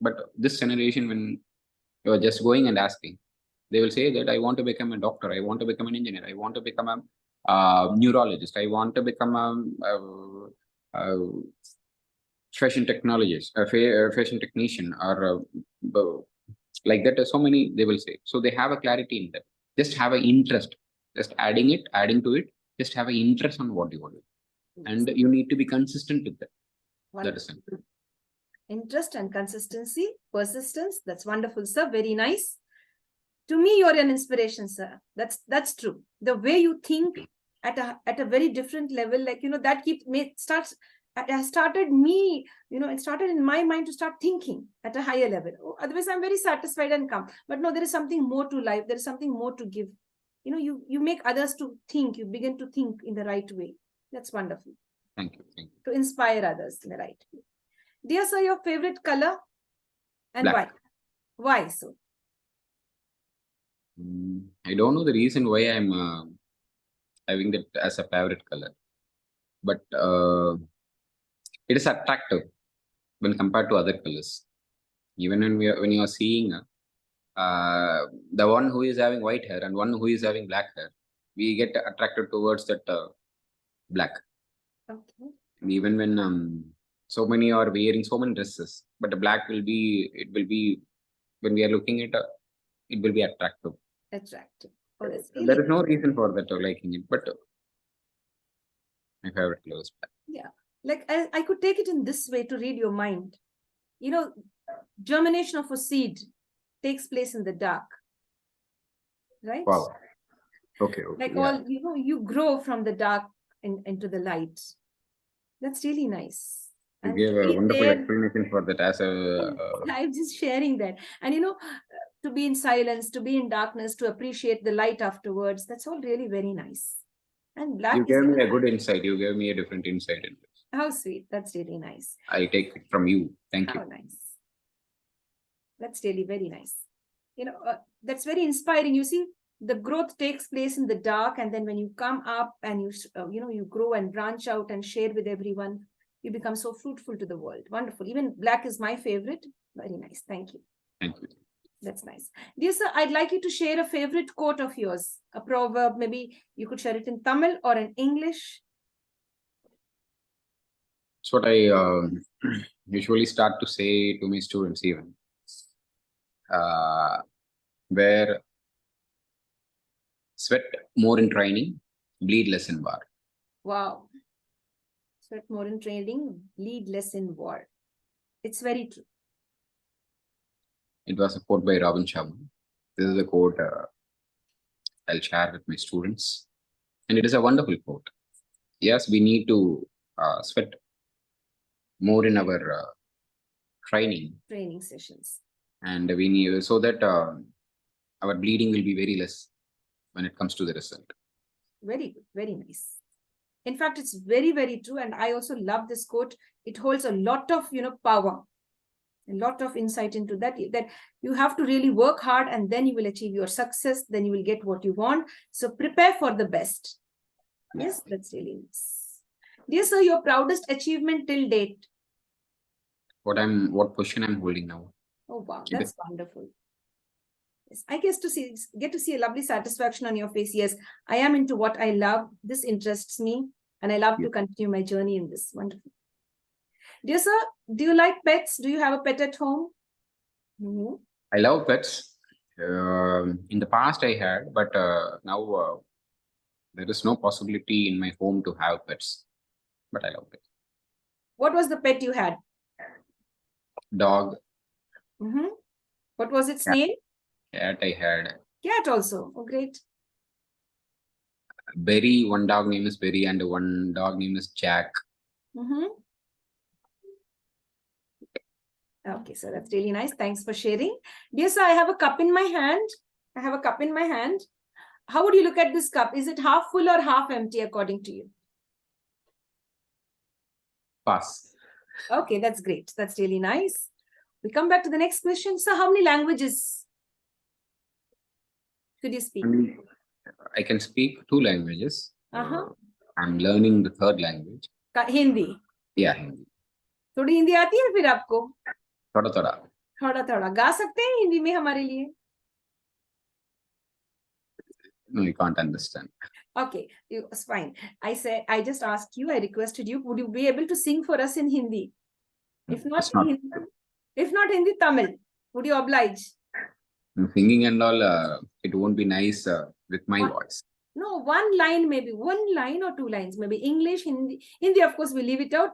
But this generation, when you are just going and asking, they will say that I want to become a doctor, I want to become an engineer, I want to become a neurologist, I want to become a fashion technologist, fashion technician, or like that. So many they will say. So they have a clarity in that. Just have an interest. Just adding to it. Just have an interest on what you want to do. And you need to be consistent with that. That is it. Interest and consistency, persistence. That's wonderful, sir. Very nice. To me, you're an inspiration, sir. That's true. The way you think at a very different level, like, that has started me, it started in my mind to start thinking at a higher level. Otherwise, I'm very satisfied and calm. But no, there is something more to life. There is something more to give. You make others to think. You begin to think in the right way. That's wonderful. Thank you. Thank you. To inspire others in the right way. Dear sir, your favorite color and Black. why? Why so? I don't know the reason why I'm having that as a favorite color, but it is attractive when compared to other colors. Even when you are seeing the one who is having white hair and one who is having black hair, we get attracted towards that black. Okay. Even when so many are wearing so many dresses, but the black will be when we are looking at it will be attractive. Attractive. Oh, really there is no reason for that or liking it, but my favorite color is black. Yeah, like I could take it in this way to read your mind. Germination of a seed takes place in the dark, right? Wow. Okay. Like yeah. you grow from the dark into the light. That's really nice. You gave a wonderful explanation for that as I'm just sharing that. And to be in silence, to be in darkness, to appreciate the light afterwards, that's all really very nice. And black you gave me a good insight. You gave me a different insight in this. How sweet. That's really nice. I take it from you. Thank you. How nice. That's really very nice. That's very inspiring. You see, the growth takes place in the dark, and then when you come up and you grow and branch out and share with everyone, you become so fruitful to the world. Wonderful. Even black is my favorite. Very nice. Thank you. Thank you. That's nice. Dear sir, I'd like you to share a favorite quote of yours, a proverb. Maybe you could share it in Tamil or in English. That's what I usually start to say to my students even. Where sweat more in training, bleed less in war. Wow. Sweat more in training, bleed less in war. It's very true. It was a quote by Robin Sharma. This is a quote I'll share with my students. And it is a wonderful quote. Yes, we need to sweat more in our training And we need so that our bleeding will be very less when it comes to the result. Very good. Very nice. In fact, it's very, very true. And I also love this quote. It holds a lot of, power, a lot of insight into that you have to really work hard, and then you will achieve your success. Then you will get what you want. So prepare for the best. Yes, that's really nice. Dear sir, your proudest achievement till date? What position I'm holding now? Oh, wow. That's wonderful. Yes, I get to see a lovely satisfaction on your face. Yes, I am into what I love. This interests me, and I love to continue my journey in this. Wonderful. Dear sir, do you like pets? Do you have a pet at home? Mm-hmm. I love pets. In the past I had, but now there is no possibility in my home to have pets. But I love pets. What was the pet you had? Dog. Mm-hmm. What was its name? Cat I had. Cat also. Oh, great. Berry. One dog name is Berry and one dog name is Jack. Mm-hmm. Okay, so that's really nice. Thanks for sharing. Dear sir, I have a cup in my hand. How would you look at this cup? Is it half full or half empty according to you? Pass. Okay, that's great. That's really nice. We come back to the next question. So how many languages could you speak? I can speak 2 languages. Uh-huh. I'm learning the 3rd language. Hindi? Yeah, Hindi. थोड़ी हिंदी आती है फिर आपको? थोड़ा गा सकते हैं हिंदी में हमारे लिए? No, you can't understand. Okay, it's fine. I just asked you, I requested you, would you be able to sing for us in Hindi? If not Hindi, Tamil. Would you oblige? Singing and all, it won't be nice with my voice. No, one line, maybe 1 line or 2 lines, maybe English, Hindi. Hindi, of course, we leave it out.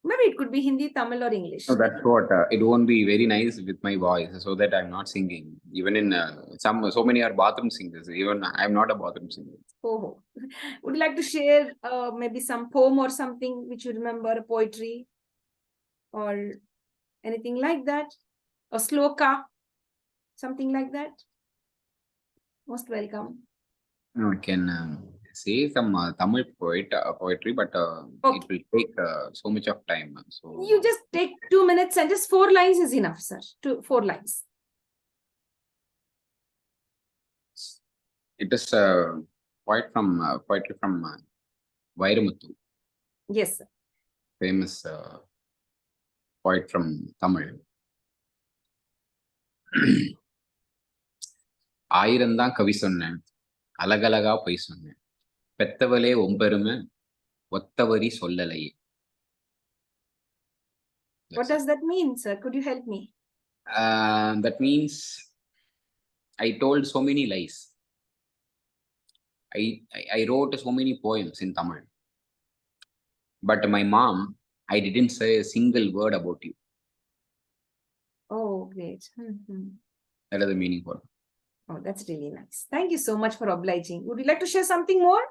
Maybe it could be Hindi, Tamil, or English. So that's what it won't be very nice with my voice, so that I'm not singing. Even in so many are bathroom singers. Even I'm not a bathroom singer. Oh, would you like to share maybe some poem or something which you remember, a poetry or anything like that? Or sloka, something like that? Most welcome. No, I can say some Tamil poetry, but Okay. it will take so much of time. So You just take 2 minutes and just 4 lines is enough, sir. 4 lines. it is poetry from Vairamuthu, Yes, sir. famous poet from Tamil. ஆயிரம்தான் கவி சொன்னேன், அலகலகா பொய் சொன்னேன், பெத்தவளே ஒம்பெருமை ஒத்தவரி சொல்லலையே. What does that mean, sir? Could you help me? That means I told so many lies. I wrote so many poems in Tamil, but my mom, I didn't say a single word about you. Oh, great. Mm-hmm. That is the meaning for it. Oh, that's really nice. Thank you so much for obliging. Would you like to share something more?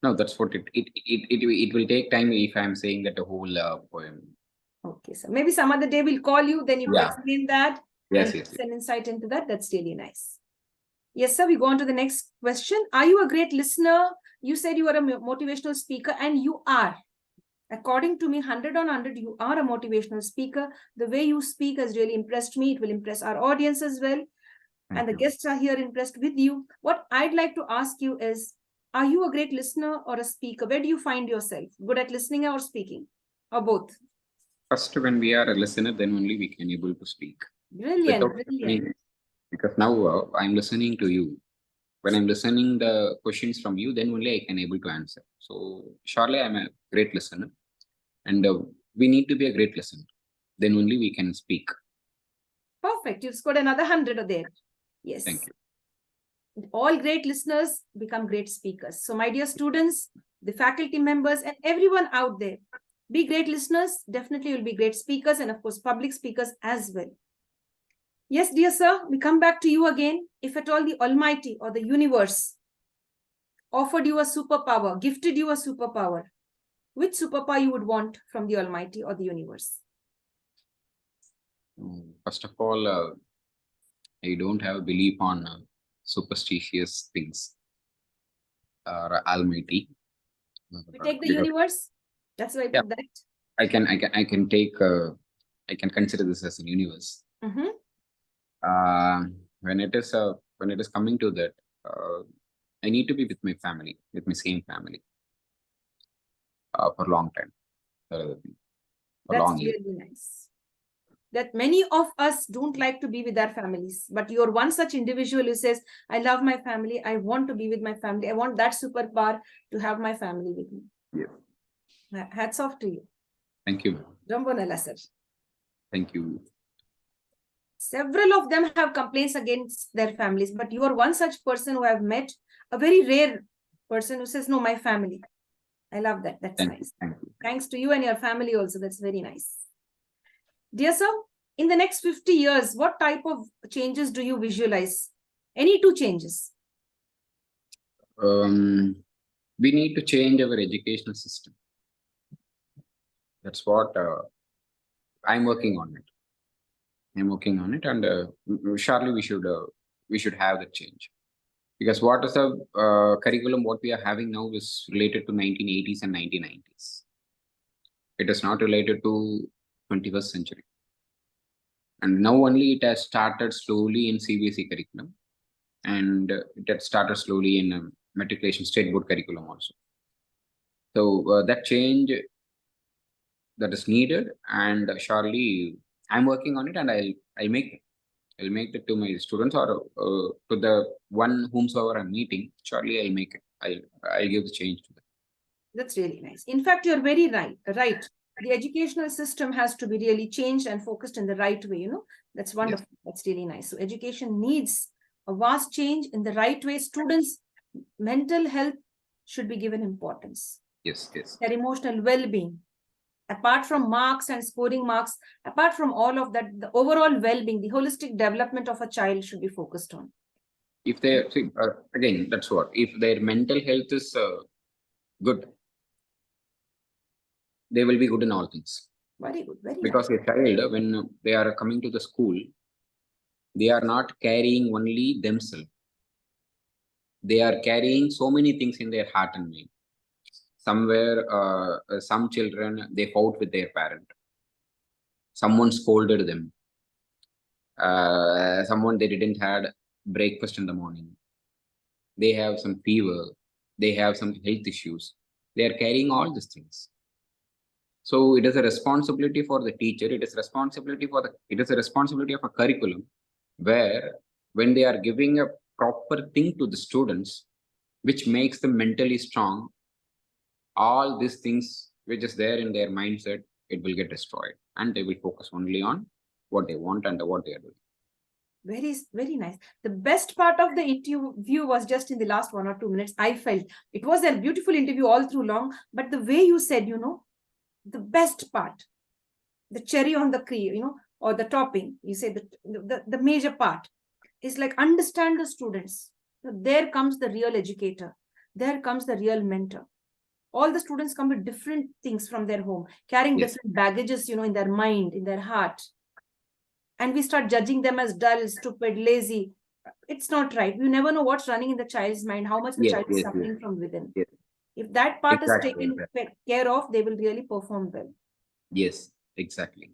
No, that's what it will take time if I'm saying that the whole poem. Okay, sir. Maybe some other day we'll call you, then you can explain that. Yes, and yes. An insight into that. That's really nice. Yes, sir. We go on to the next question. Are you a great listener? You said you are a motivational speaker, and you are. According to me, 100 on 100, you are a motivational speaker. The way you speak has really impressed me. It will impress our audience as well. And the guests are here impressed with you. What I'd like to ask you is, are you a great listener or a speaker? Where do you find yourself? Good at listening or speaking? Or both? First, when we are a listener, then only we can able to speak. Brilliant, brilliant. Because now I'm listening to you. When I'm listening the questions from you, then only I can able to answer. So surely I'm a great listener, and we need to be a great listener. Then only we can speak. Perfect. You've scored another 100 there. Yes. Thank you. All great listeners become great speakers. So my dear students, the faculty members, and everyone out there, be great listeners. Definitely you'll be great speakers, and of course, public speakers as well. Yes, dear sir, we come back to you again. If at all the Almighty or the universe offered you a superpower, gifted you a superpower, which superpower you would want from the Almighty or the universe? First of all, I don't have a belief on superstitious things or Almighty. We take the universe. That's why I put that. I can take. I can consider this as a universe. Mm-hmm. When it is coming to that, I need to be with my family, with my same family, for a long time. That's really nice. That many of us don't like to be with our families, but you're one such individual who says, I love my family, I want to be with my family, I want that superpower to have my family with me. Yeah. Hats off to you. Thank you. Jambonala, sir. Thank you. Several of them have complaints against their families, but you are one such person who I've met, a very rare person who says, no, my family. I love that. That's nice. Thank you. Thanks to you and your family also. That's very nice. Dear sir, in the next 50 years, what type of changes do you visualize? Any 2 changes? We need to change our educational system. That's what I'm working on it. And surely we should have that change. Because what is the curriculum what we are having now is related to 1980s and 1990s. It is not related to 21st century. And now only it has started slowly in CBSE curriculum, and it had started slowly in matriculation state board curriculum also. So that change that is needed, and surely I'm working on it, and I'll make it. I'll make it to my students or to the one whomsoever I'm meeting. Surely I'll make it. I'll give the change to them. That's really nice. In fact, you're very right. The educational system has to be really changed and focused in the right way, you know. That's wonderful. Yes. That's really nice. So education needs a vast change in the right way. Students mental health should be given importance. Yes, yes. Their emotional well-being. Apart from marks and scoring marks, apart from all of that, the overall well-being, the holistic development of a child should be focused on. If they see, again, that's what, if their mental health is good, they will be good in all things. Very good, very Because nice. a child, when they are coming to the school, they are not carrying only themselves. They are carrying so many things in their heart and mind. Somewhere, some children, they fought with their parent. Someone scolded them. Someone, they didn't had breakfast in the morning. They have some fever. They have some health issues. They are carrying all these things. So it is a responsibility for the teacher. It is responsibility for the. It is a responsibility of a curriculum, where when they are giving a proper thing to the students, which makes them mentally strong, all these things which is there in their mindset, it will get destroyed, and they will focus only on what they want and what they are doing. Very, very nice. The best part of the interview was just in the last 1 or 2 minutes. I felt it was a beautiful interview all through long, but the way you said, the best part, the cherry on the cream, or the topping, you say the major part is like understand the students. There comes the real educator. There comes the real mentor. All the students come with different things from their home, carrying Yes. different baggages, in their mind, in their heart. And we start judging them as dull, stupid, lazy. It's not right. You never know what's running in the child's mind, how much the Yes, child is yes, suffering yes. from within. Yes. If that part is Exactly, taken exactly. care of, they will really perform well. Yes, exactly.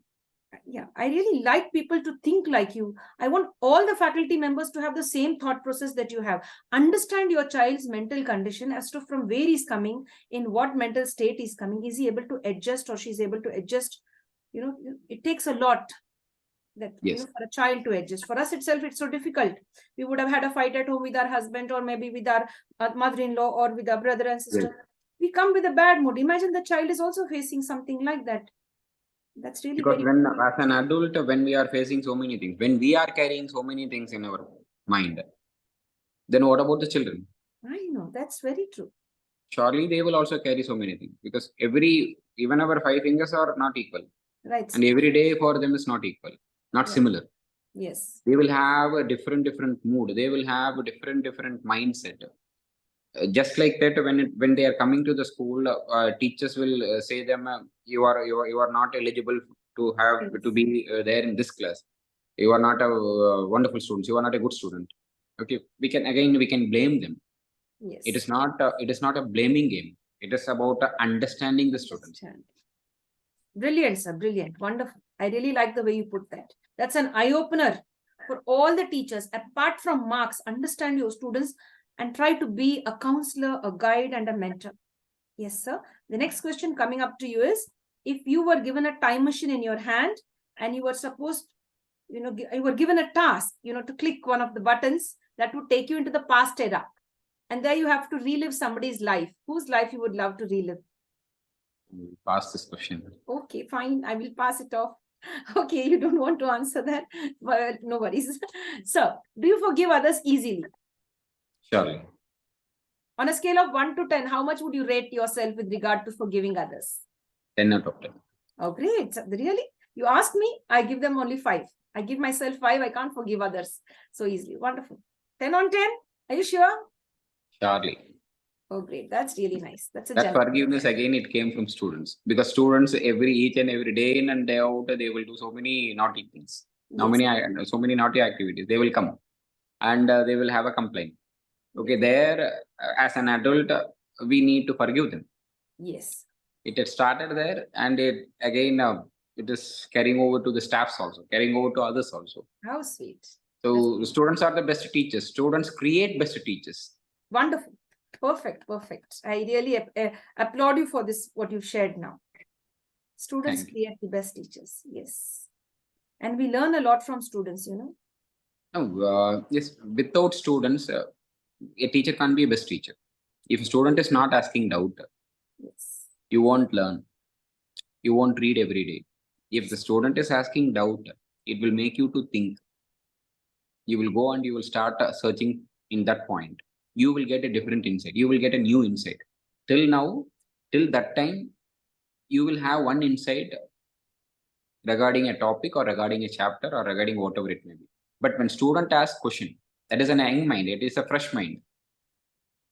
Yeah, I really like people to think like you. I want all the faculty members to have the same thought process that you have. Understand your child's mental condition as to from where he's coming, in what mental state he's coming. Is he able to adjust, or she's able to adjust? It takes a lot that Yes. for a child to adjust. For us itself, it's so difficult. We would have had a fight at home with our husband, or maybe with our mother-in-law, or with our brother and sister. Yes. We come with a bad mood. Imagine the child is also facing something like that. That's really Because very. when, as an adult, when we are facing so many things, when we are carrying so many things in our mind, then what about the children? I know, that's very true. Surely they will also carry so many things, because even our 5 fingers are not equal. Right. And every day for them is not equal, not Right. similar. Yes. They will have a different mood. They will have a different mindset. Just like that, when they are coming to the school, teachers will say them, you are not eligible to have Yes. to be there in this class. You are not a wonderful student. You are not a good student. Okay, we can blame them. Yes. It is not a blaming game. It is about understanding the students. Brilliant, sir. Brilliant. Wonderful. I really like the way you put that. That's an eye-opener for all the teachers. Apart from marks, understand your students and try to be a counselor, a guide, and a mentor. Yes, sir. The next question coming up to you is, if you were given a time machine in your hand and you were supposed, you were given a task, to click one of the buttons that would take you into the past era. And there you have to relive somebody's life. Whose life you would love to relive? Pass this question. Okay, fine. I will pass it off. Okay, you don't want to answer that. Well, no worries. So, do you forgive others easily? Surely. On a scale of 1 to 10, how much would you rate yourself with regard to forgiving others? 10 out of 10. Oh, great. Really? You ask me, I give them only 5. I give myself 5. I can't forgive others so easily. Wonderful. 10 on 10? Are you sure? Surely. Oh, great. That's really nice. That's a That forgiveness, again, it came from students, because students each and every day in and day out, they will do so many naughty things. Yes. So many naughty activities. They will come and they will have a complaint. Okay, there, as an adult, we need to forgive them. Yes. It had started there, and it again, it is carrying over to the staffs also, carrying over to others also. How sweet. So the students are the best teachers. Students create best teachers. Wonderful. Perfect. I really applaud you for this, what you've shared now. Students create the best teachers. Yes. And we learn a lot from students, No, yes, without students, a teacher can't be a best teacher. If a student is not asking doubt, Yes. you won't learn. You won't read every day. If the student is asking doubt, it will make you to think. You will go and you will start searching in that point. you will get a different insight. You will get a new insight. Till now, till that time, you will have one insight regarding a topic or regarding a chapter or regarding whatever it may be. But when student asks question, that is an young mind. It is a fresh mind.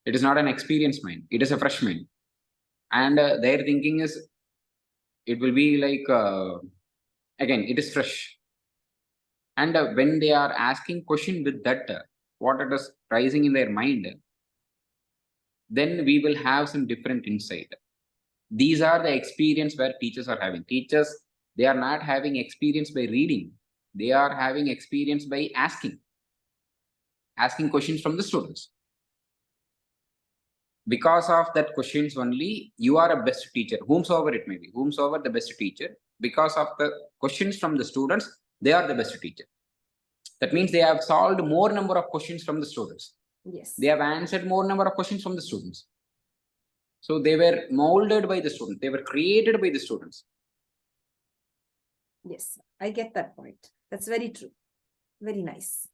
It is not an experienced mind. It is a fresh mind. And their thinking is, it will be like, again, it is fresh. And when they are asking question with that, what it is rising in their mind, then we will have some different insight. These are the experience where teachers are having. Teachers, they are not having experience by reading. They are having experience by asking questions from the students. Because of that questions only, you are a best teacher, whomsoever it may be, whomsoever the best teacher. Because of the questions from the students, they are the best teacher. That means they have solved more number of questions from the students. Yes. They have answered more number of questions from the students. So they were molded by the students. They were created by the students. Yes, I get that point. That's very true. Very nice.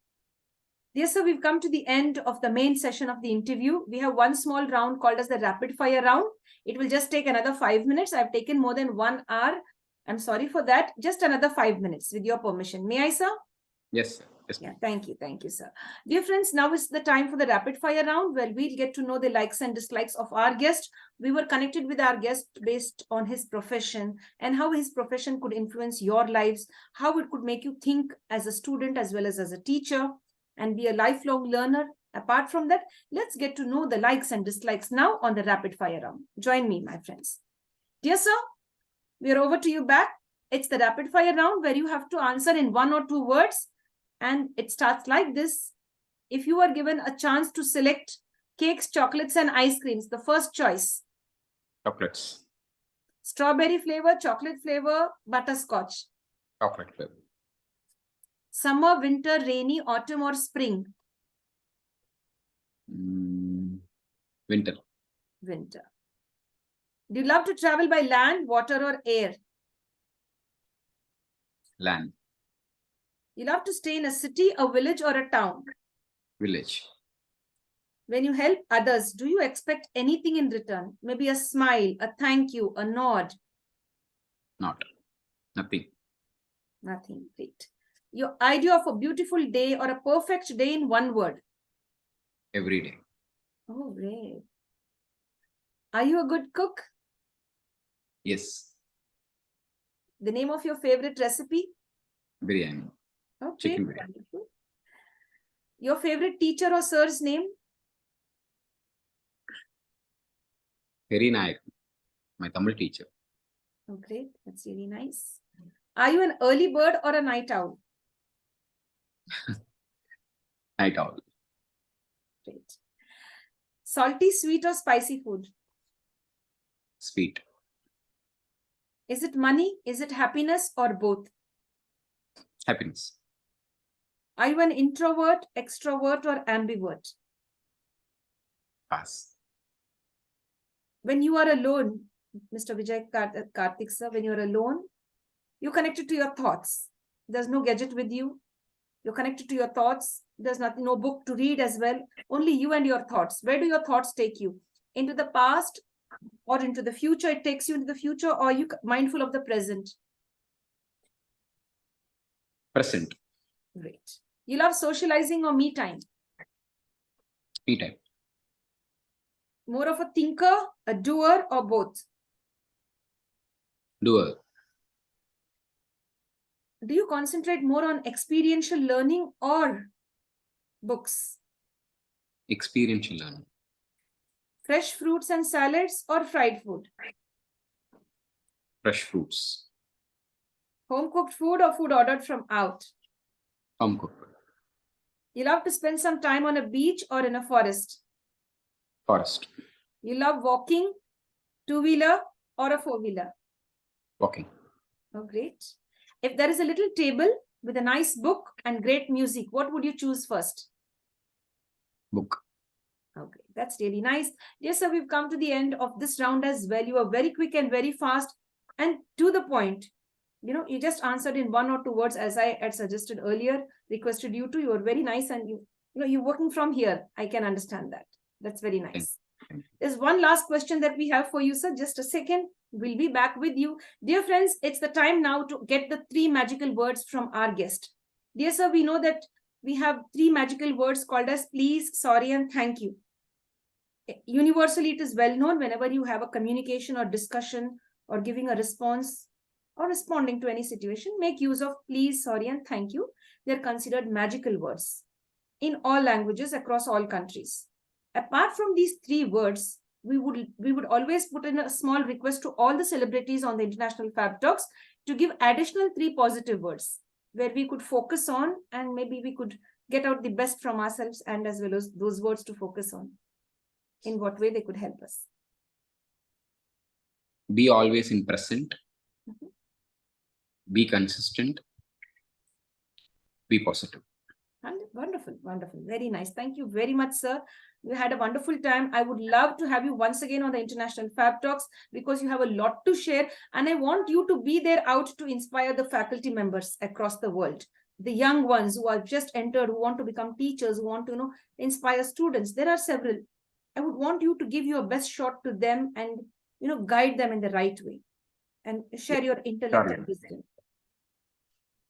Dear sir, we've come to the end of the main session of the interview. We have one small round called as the rapid fire round. It will just take another 5 minutes. I've taken more than 1 hour. I'm sorry for that. Just another 5 minutes with your permission. May I, sir? Yes, sir. Yes, yeah, thank you. Thank you, sir. Dear friends, now is the time for the rapid fire round where we'll get to know the likes and dislikes of our guest. We were connected with our guest based on his profession and how his profession could influence your lives, how it could make you think as a student as well as a teacher and be a lifelong learner. Apart from that, let's get to know the likes and dislikes now on the rapid fire round. Join me, my friends. Dear sir, we are over to you back. It's the rapid fire round where you have to answer in 1 or 2 words. And it starts like this. If you are given a chance to select cakes, chocolates, and ice creams, the first choice. Chocolates. Strawberry flavor, chocolate flavor, butterscotch. Chocolate flavor. Summer, winter, rainy, autumn, or spring. Winter. Winter. Do you love to travel by land, water, or air? Land. You love to stay in a city, a village, or a town? Village. When you help others, do you expect anything in return? Maybe a smile, a thank you, a nod? Not. Nothing. Nothing. Great. Your idea of a beautiful day or a perfect day in 1 word? Every day. Oh, great. Are you a good cook? Yes. The name of your favorite recipe? Biryani. Okay. Chicken biryani. Wonderful. Your favorite teacher or sir's name? Very nice. My Tamil teacher. Oh, great. That's really nice. Are you an early bird or a night owl? Night owl. Great. Salty, sweet, or spicy food? Sweet. Is it money? Is it happiness, or both? Happiness. Are you an introvert, extrovert, or ambivert? Pass. When you are alone, Mr. Vijay Karthik sir, when you're alone, you're connected to your thoughts. There's no gadget with you. You're connected to your thoughts. There's nothing, no book to read as well. Only you and your thoughts. Where do your thoughts take you? Into the past or into the future? It takes you into the future, or are you mindful of the present? Present. Great. You love socializing or me time? Me time. More of a thinker, a doer, or both? Doer. Do you concentrate more on experiential learning or books? Experiential learning. Fresh fruits and salads or fried food? Fresh fruits. Home cooked food or food ordered from out? Home cooked. You love to spend some time on a beach or in a forest? Forest. You love walking, two-wheeler or a four-wheeler? Walking. Oh, great. If there is a little table with a nice book and great music, what would you choose first? Book. Okay, that's really nice. Yes, sir, we've come to the end of this round as well. You are very quick and very fast and to the point. You know, you just answered in 1 or 2 words as I had suggested earlier, requested you to. You are very nice and you're working from here. I can understand that. That's very Thank nice. you. There's one last question that we have for you, sir. Just a second. We'll be back with you. Dear friends, it's the time now to get the 3 magical words from our guest. Dear sir, we know that we have 3 magical words called as please, sorry, and thank you. Universally, it is well known whenever you have a communication or discussion or giving a response or responding to any situation, make use of please, sorry, and thank you. They're considered magical words in all languages across all countries. Apart from these 3 words, we would always put in a small request to all the celebrities on the International Fab Talks to give additional 3 positive words where we could focus on, and maybe we could get out the best from ourselves and as well as those words to focus on. In what way they could help us? Be always in present. Mhm. Be consistent. Be positive. Wonderful, wonderful. Very nice. Thank you very much, sir. We had a wonderful time. I would love to have you once again on the International Fab Talks because you have a lot to share. And I want you to be there out to inspire the faculty members across the world. The young ones who are just entered, who want to become teachers, who want to inspire students. There are several. I would want you to give your best shot to them and guide them in the right way and share your intellect and wisdom.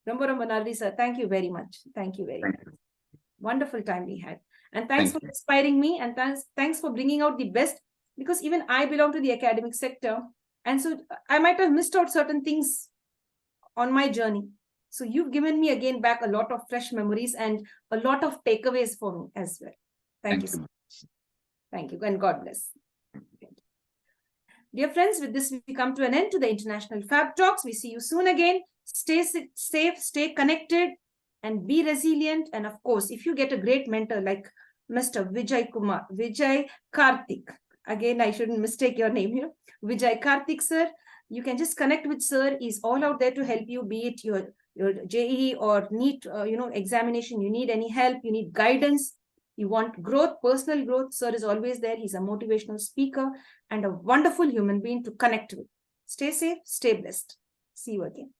Romba Nalli, sir. Thank you very much. Thank you very much. Wonderful time we had. And thanks for inspiring me, and thanks for bringing out the best, because even I belong to the academic sector. And so I might have missed out certain things on my journey. So you've given me again back a lot of fresh memories and a lot of takeaways for me as well. Thank you so much. Thank you, and God bless. Dear friends, with this we come to an end to the International Fab Talks. We see you soon again. Stay safe, stay connected, and be resilient. And of course, if you get a great mentor like Mr. Vijay Karthick, again, I shouldn't mistake your name here, Vijay Karthick, sir, you can just connect with sir. He's all out there to help you, be it your JEE or NEET, examination. You need any help, you need guidance, you want growth, personal growth, sir is always there. He's a motivational speaker and a wonderful human being to connect with. Stay safe, stay blessed. See you again.